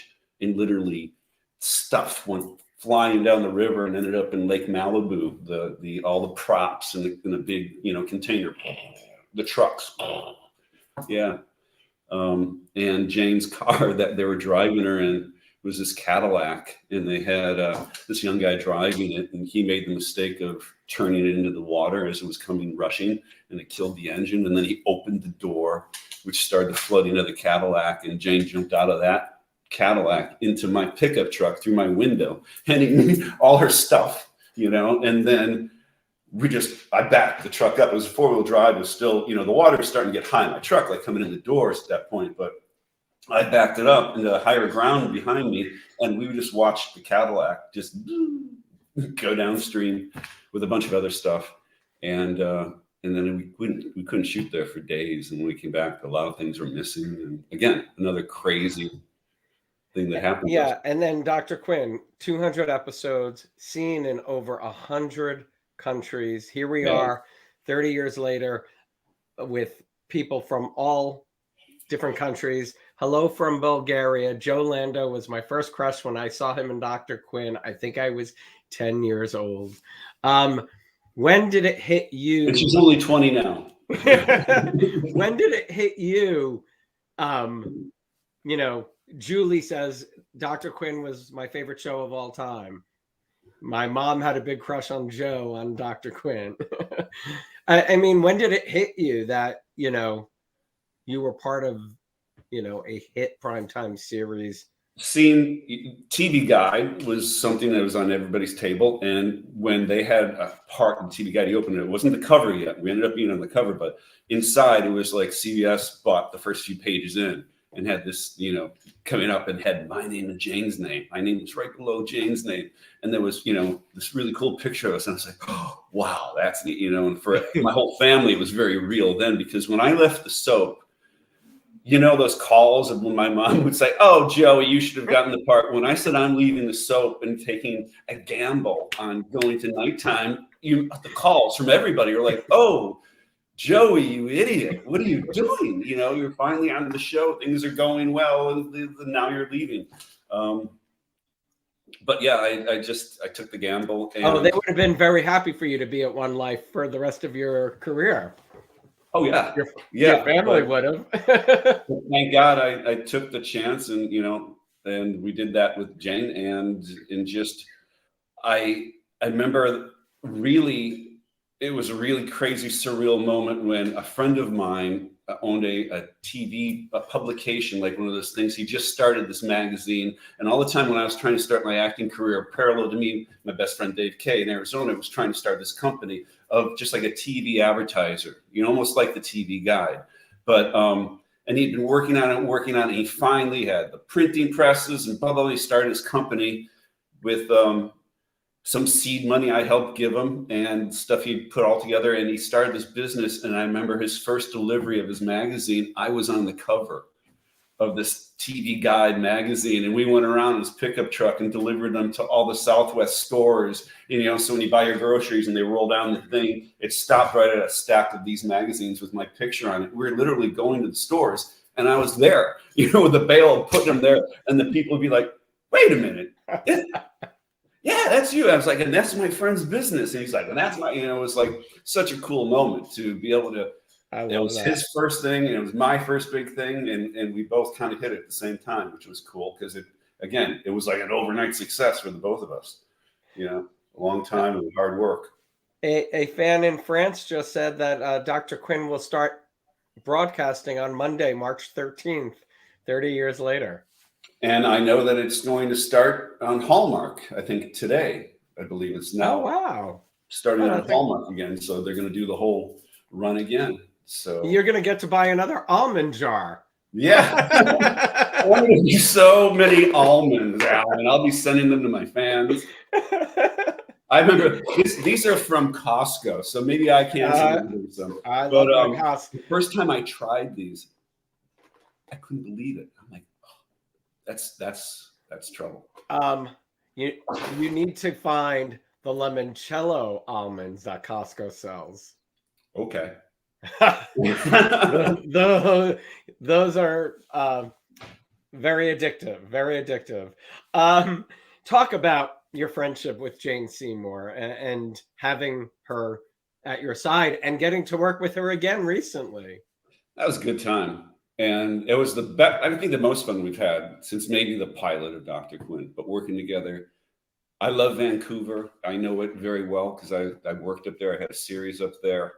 and literally stuff went flying down the river and ended up in Lake Malibu. All the props in a big container, the trucks, yeah. And Jane's car that they were driving her in was this Cadillac, and they had this young guy driving it, and he made the mistake of turning it into the water as it was coming rushing, and it killed the engine. And then he opened the door, which started the flooding of the Cadillac, and Jane jumped out of that Cadillac into my pickup truck through my window, handing me all her stuff, and then I backed the truck up. It was a 4-wheel drive. It was still, the water was starting to get high in my truck, like coming in the doors at that point, but I backed it up into higher ground behind me, and we just watched the Cadillac just go downstream with a bunch of other stuff. And then we couldn't shoot there for days. And when we came back, a lot of things were missing. And again, another crazy thing that happened. Yeah, and then Dr. Quinn, 200 episodes, seen in over 100 countries. Here we are, 30 years later, with people from all different countries. Hello from Bulgaria. Joe Lando was my first crush when I saw him in Dr. Quinn. I think I was 10 years old. When did it hit you? And she's only 20 now. When did it hit you? Julie says Dr. Quinn was my favorite show of all time. My mom had a big crush on Joe on Dr. Quinn. I mean, when did it hit you that, you were part of, a hit primetime series? Seeing TV Guide was something that was on everybody's table. And when they had a part in TV Guide, he opened it. It wasn't the cover yet. We ended up being on the cover, but inside it was like CBS bought the first few pages in and had this, coming up and had my name and Jane's name. My name was right below Jane's name. And there was, this really cool picture of us. And I was like, oh, wow, that's neat, and for my whole family, it was very real then, because when I left the soap, those calls of when my mom would say, oh, Joey, you should have gotten the part. When I said I'm leaving the soap and taking a gamble on going to nighttime, the calls from everybody are like, oh, Joey, you idiot. What are you doing? You're finally on the show. Things are going well, and now you're leaving. But yeah, I took the gamble. And they would have been very happy for you to be at One Life for the rest of your career. Oh yeah, your family would have. Thank God I took the chance, and and we did that with Jane, and just I remember it was a really crazy, surreal moment when a friend of mine owned a TV publication, like one of those things. He just started this magazine, and all the time when I was trying to start my acting career, parallel to me, my best friend Dave Kay in Arizona was trying to start this company of just like a TV advertiser, almost like the TV Guide. But and he'd been working on it, and he finally had the printing presses and blah blah. He started his company with some seed money I helped give him and stuff he put all together, and he started this business. And I remember his first delivery of his magazine, I was on the cover of this TV Guide magazine, and we went around in his pickup truck and delivered them to all the Southwest stores. So when you buy your groceries and they roll down the thing, it stopped right at a stack of these magazines with my picture on it. We were literally going to the stores, And I was there, with the bail, putting them there. And the people would be like, wait a minute. Yeah, that's you. I was like, and that's my friend's business. And he's like, and that's my, it was like such a cool moment to be able to, it was his first thing, and it was my first big thing. And we both kind of hit it at the same time, which was cool because it was like an overnight success for the both of us, a long time and hard work. A fan in France just said that Dr. Quinn will start broadcasting on Monday, March 13th, 30 years later. And I know that it's going to start on Hallmark, I think today. I believe it's now. Oh, wow. Starting on Hallmark again. So they're going to do the whole run again. So you're going to get to buy another almond jar. Yeah. I'm going to do so many almonds, Alan. I'll be sending them to my fans. I remember these are from Costco, so maybe I can't send some. But the first time I tried these, I couldn't believe it. I'm like, that's trouble. You need to find the limoncello almonds that Costco sells. Okay. Those are very addictive, very addictive. Talk about your friendship with Jane Seymour and having her at your side and getting to work with her again recently. That was a good time. And it was the best, I think the most fun we've had since maybe the pilot of Dr. Quinn, but working together. I love Vancouver. I know it very well because I worked up there. I had a series up there.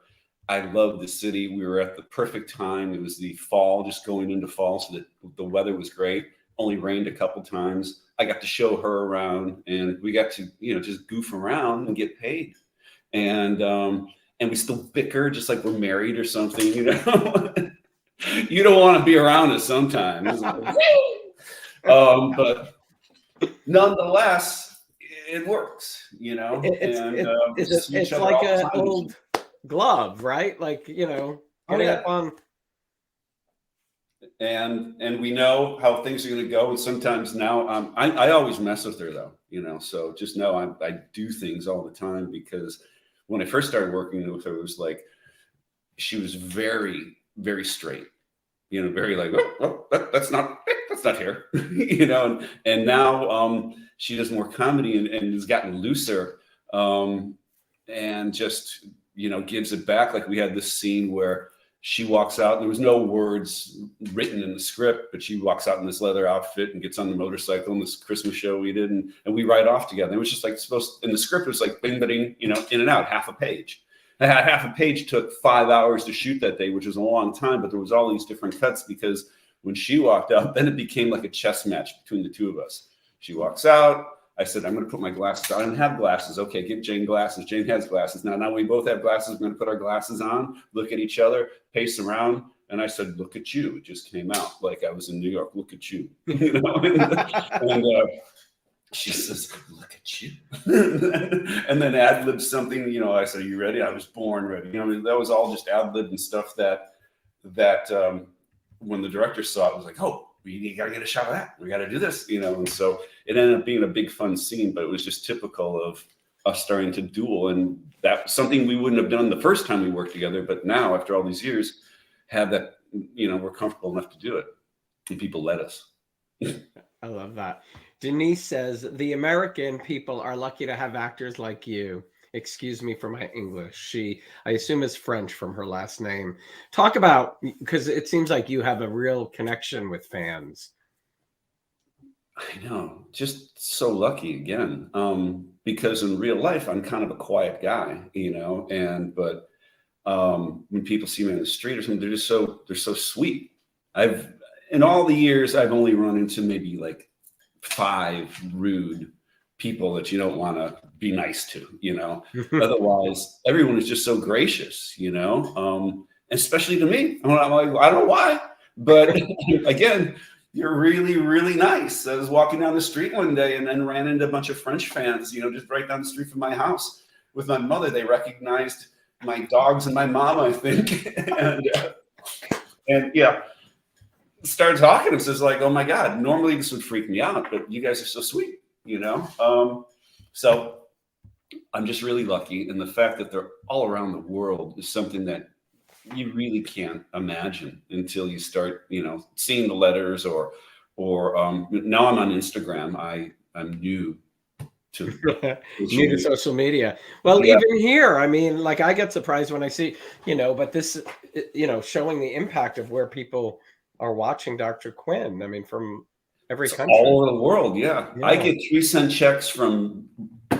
I love the city. We were at the perfect time. It was the fall, just going into fall, so that the weather was great. Only rained a couple times. I got to show her around, and we got to, just goof around and get paid. And we still bicker just like we're married or something, You don't want to be around us sometimes. But nonetheless, it works, It's like an old glove, right? Like, getting up on. And we know how things are going to go. And sometimes now I always mess with her though, so just know I do things all the time, because when I first started working with her, it was like, she was very, very straight, very like, that's not here, and now she does more comedy and has gotten looser, and just, gives it back. Like we had this scene where she walks out, and there was no words written in the script, but she walks out in this leather outfit and gets on the motorcycle in this Christmas show we did, and we ride off together. It was just like in the script, it was like bing, bing, in and out, half a page. Half a page took 5 hours to shoot that day, which was a long time, but there was all these different cuts, because when she walked out, then it became like a chess match between the two of us. She walks out. I said, I'm going to put my glasses on. I didn't have glasses. Okay, give Jane glasses. Jane has glasses. Now we both have glasses. We're going to put our glasses on, look at each other, pace around. And I said, look at you. It just came out like I was in New York. Look at you. And she says, look at you. And then ad-lib something, I said, are you ready? I was born ready. That was all just ad-lib and stuff that when the director saw it, was like, oh, we got to get a shot of that. We got to do this, and so it ended up being a big fun scene, but it was just typical of us starting to duel. And that's something we wouldn't have done the first time we worked together. But now, after all these years, have that, we're comfortable enough to do it, and people let us. I love that. Denise says, the American people are lucky to have actors like you. Excuse me for my English. She, I assume, is French from her last name. Talk about, because it seems like you have a real connection with fans. I know, just so lucky again. Because in real life, I'm kind of a quiet guy, but when people see me on the street or something, they're so sweet. In all the years, I've only run into maybe like 5 rude people that you don't want to be nice to, Otherwise, everyone is just so gracious, especially to me. I'm like, I don't know why, but again, you're really, really nice. I was walking down the street one day and then ran into a bunch of French fans, just right down the street from my house with my mother. They recognized my dogs and my mom, I think. and yeah, started talking. It was like, oh my God, normally this would freak me out, but you guys are so sweet. So I'm just really lucky. And the fact that they're all around the world is something that you really can't imagine until you start, seeing the letters or now I'm on Instagram. I'm new to social New to media. social media. Well, Yeah. even here, I mean, like I get surprised when I see, but this, showing the impact of where people are watching Dr. Quinn. I mean, from every It's all country. over the world. Yeah. I Yeah. get 3-cent checks from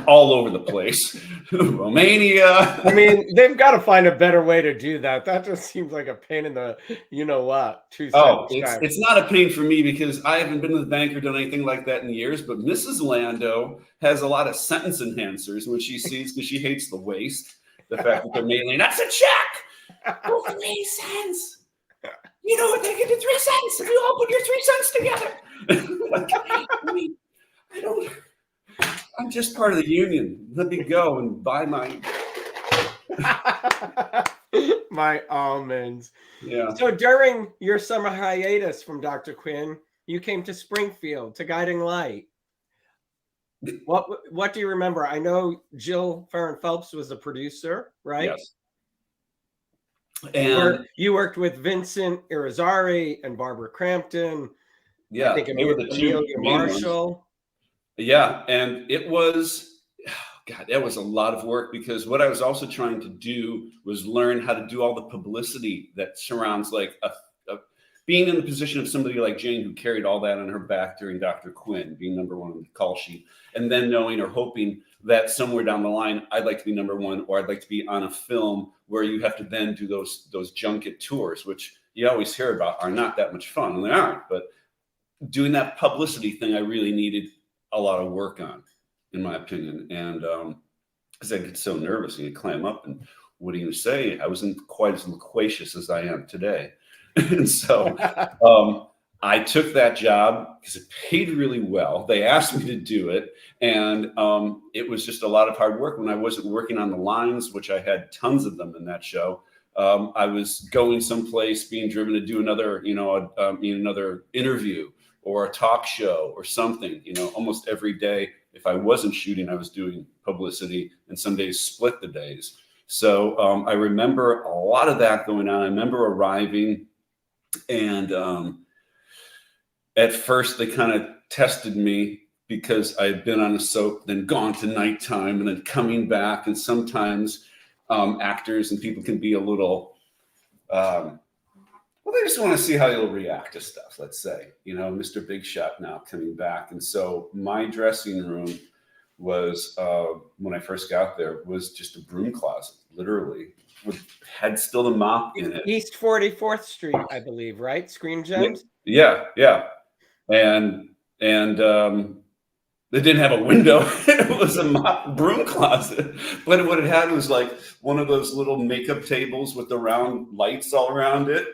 all over the place. Romania. I mean, they've got to find a better way to do that. That just seems like a pain in the, 2 cent Oh, check. it's not a pain for me because I haven't been to the bank or done anything like that in years. But Mrs. Lando has a lot of sentence enhancers when she sees, because she hates the waste, the fact that they're mailing. That's a check for 3 cents. You know what they can do? 3 cents if you all put your 3 cents together. Like, I mean, I don't. I'm just part of the union. Let me go and buy my. My almonds. Yeah. So during your summer hiatus from Dr. Quinn, you came to Springfield to Guiding Light. What do you remember? I know Jill Farron Phelps was the producer, right? Yes. And you worked with Vincent Irizarry and Barbara Crampton. Yeah, I think they were the two Amelia main ones. Marshall. Yeah, and it was, God, that was a lot of work, because what I was also trying to do was learn how to do all the publicity that surrounds like being in the position of somebody like Jane, who carried all that on her back during Dr. Quinn, being number one on the call sheet, and then knowing or hoping that somewhere down the line, I'd like to be number one, or I'd like to be on a film where you have to then do those junket tours, which you always hear about are not that much fun, and they aren't. But doing that publicity thing, I really needed a lot of work on, in my opinion. And because I get so nervous and you clam up and what do you say? I wasn't quite as loquacious as I am today. And so I took that job because it paid really well. They asked me to do it. And it was just a lot of hard work when I wasn't working on the lines, which I had tons of them in that show. I was going someplace, being driven to do another, another interview or a talk show or something, almost every day. If I wasn't shooting, I was doing publicity, and some days split the days. So I remember a lot of that going on. I remember arriving, and at first they kind of tested me because I had been on a soap, then gone to nighttime, and then coming back. And sometimes actors and people can be a little, well, they just want to see how you'll react to stuff, let's say, Mr. Big Shot now coming back. And so my dressing room was, when I first got there, was just a broom closet, literally, had still the mop in it. East 44th Street, I believe, right? Screen Gems? Yeah. And they didn't have a window. It was a mop broom closet. But what it had was like one of those little makeup tables with the round lights all around it.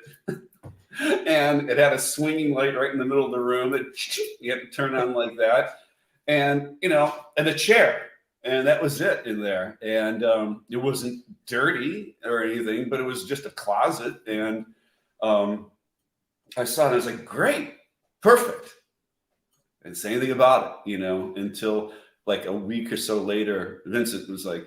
And it had a swinging light right in the middle of the room that you had to turn on like that. And, and a chair. And that was it in there. And it wasn't dirty or anything, but it was just a closet. And I saw it. I was like, great, perfect. I didn't say anything about it, until like a week or so later, Vincent was like,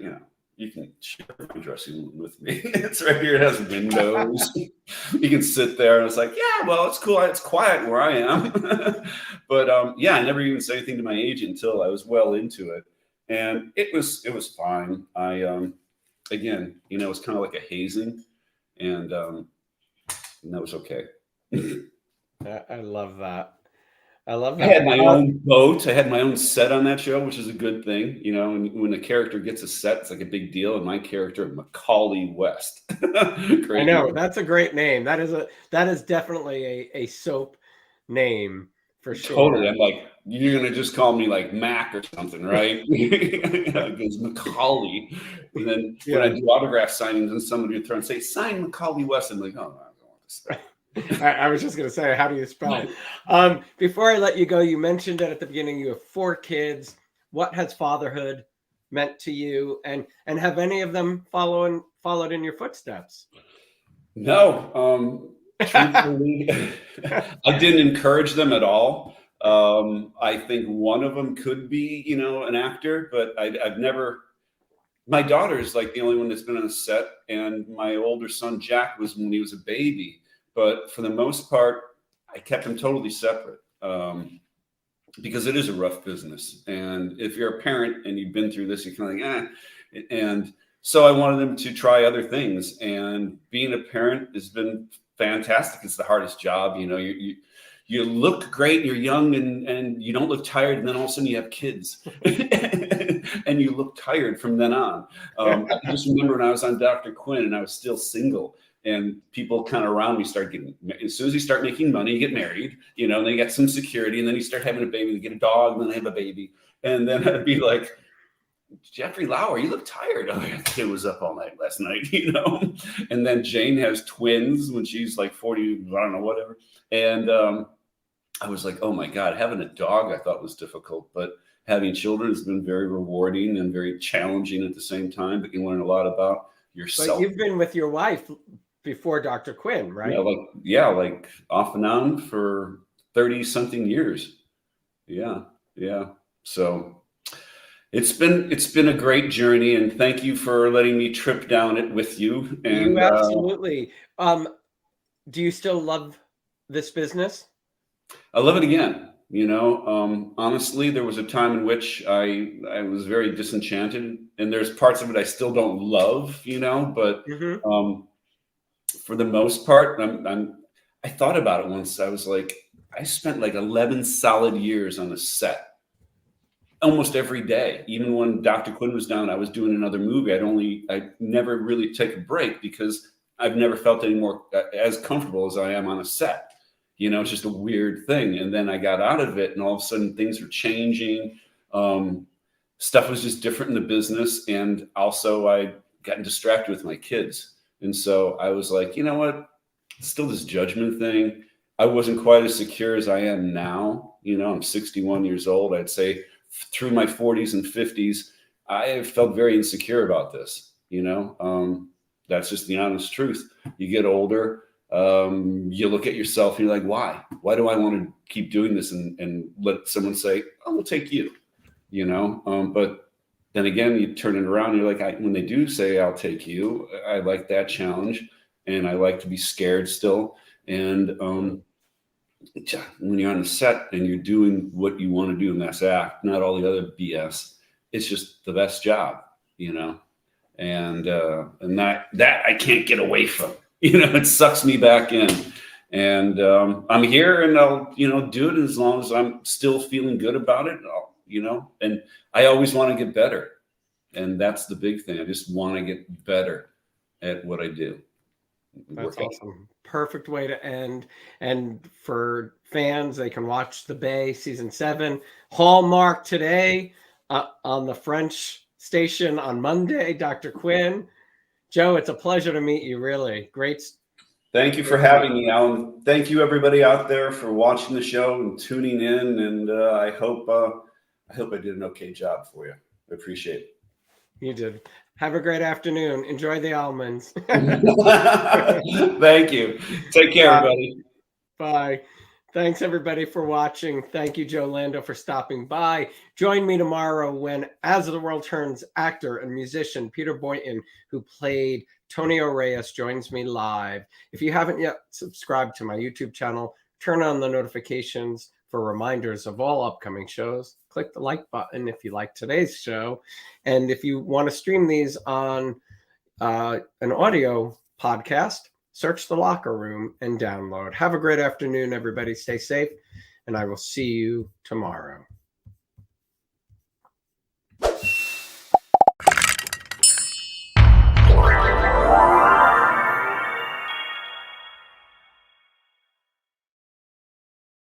you can share my dressing room with me. It's right here. It has windows. You can sit there. And it's like, yeah, well, it's cool. It's quiet where I am. But I never even said anything to my agent until I was well into it. And it was fine. I, again, it was kind of like a hazing, and that was okay. I love that. I love that. I had my own boat. I had my own set on that show, which is a good thing. When a character gets a set, it's like a big deal. And my character, Macaulay West. I know, that's a great name. That is definitely a soap name for sure. Totally. I'm like, you're gonna just call me like Mac or something, right? It's Macaulay. And then when I do autograph signings and somebody would throw and say, "Sign Macaulay West," I'm like, oh, I don't want to say. I was just going to say, how do you spell it? Before I let you go, you mentioned it at the beginning. You have 4 kids. What has fatherhood meant to you? And have any of them followed in your footsteps? No. Truthfully, I didn't encourage them at all. I think one of them could be, an actor, but I've never my daughter is like the only one that's been on a set, and my older son Jack was when he was a baby. But for the most part, I kept him totally separate because it is a rough business. And if you're a parent and you've been through this, you're kind of like, And so I wanted him to try other things. And being a parent has been fantastic. It's the hardest job. You look great, you're young, and you don't look tired, and then all of a sudden you have kids and you look tired from then on. I just remember when I was on Dr. Quinn and I was still single, and people kind of around me start getting, as soon as you start making money, you get married, and then you get some security, and then you start having a baby, you get a dog, and then I have a baby. And then I'd be like, Jeffrey Lauer, you look tired. Oh, the kid was up all night last night, And then Jane has twins when she's like 40, I don't know, whatever. And I was like, oh my God, having a dog I thought was difficult, but having children has been very rewarding and very challenging at the same time. But you learn a lot about yourself. But you've been with your wife before Dr. Quinn, right? Like off and on for 30 something years. Yeah. So it's been a great journey, and thank you for letting me trip down it with you. And you absolutely. Do you still love this business? I love it again. Honestly, there was a time in which I was very disenchanted, and there's parts of it I still don't love, but for the most part, I thought about it once. I was like, I spent like 11 solid years on a set almost every day. Even when Dr. Quinn was down, I was doing another movie. I'd never really take a break because I've never felt any more as comfortable as I am on a set. It's just a weird thing. And then I got out of it, and all of a sudden things were changing. Stuff was just different in the business. And also I gotten distracted with my kids. And so I was like, you know what? Still this judgment thing. I wasn't quite as secure as I am now. I'm 61 years old. I'd say through my 40s and 50s, I felt very insecure about this. That's just the honest truth. You get older. You look at yourself and you're like, why do I want to keep doing this and let someone say, oh, we'll take you, but then again, you turn it around and you're like, when they do say, I'll take you, I like that challenge, and I like to be scared still. And when you're on the set and you're doing what you want to do, and that's act, not all the other BS, it's just the best job, and that I can't get away from. It sucks me back in, and I'm here, and I'll, do it as long as I'm still feeling good about it. And I always want to get better. And that's the big thing. I just want to get better at what I do. That's awesome. Perfect way to end. And for fans, they can watch The Bay season 7, Hallmark today on the French station on Monday. Dr. Quinn. Joe, it's a pleasure to meet you. Really great. Thank you for having me, Alan. Thank you, everybody out there, for watching the show and tuning in. And I hope I did an okay job for you. I appreciate it. You did. Have a great afternoon. Enjoy the almonds. Thank you. Take care, everybody. Bye. Thanks, everybody, for watching. Thank you, Joe Lando, for stopping by. Join me tomorrow when As the World Turns actor and musician Peter Boynton, who played Tony Reyes, joins me live. If you haven't yet subscribed to my YouTube channel, turn on the notifications for reminders of all upcoming shows. Click the like button if you like today's show. And if you want to stream these on an audio podcast, search The Locher Room and download. Have a great afternoon, everybody. Stay safe, and I will see you tomorrow.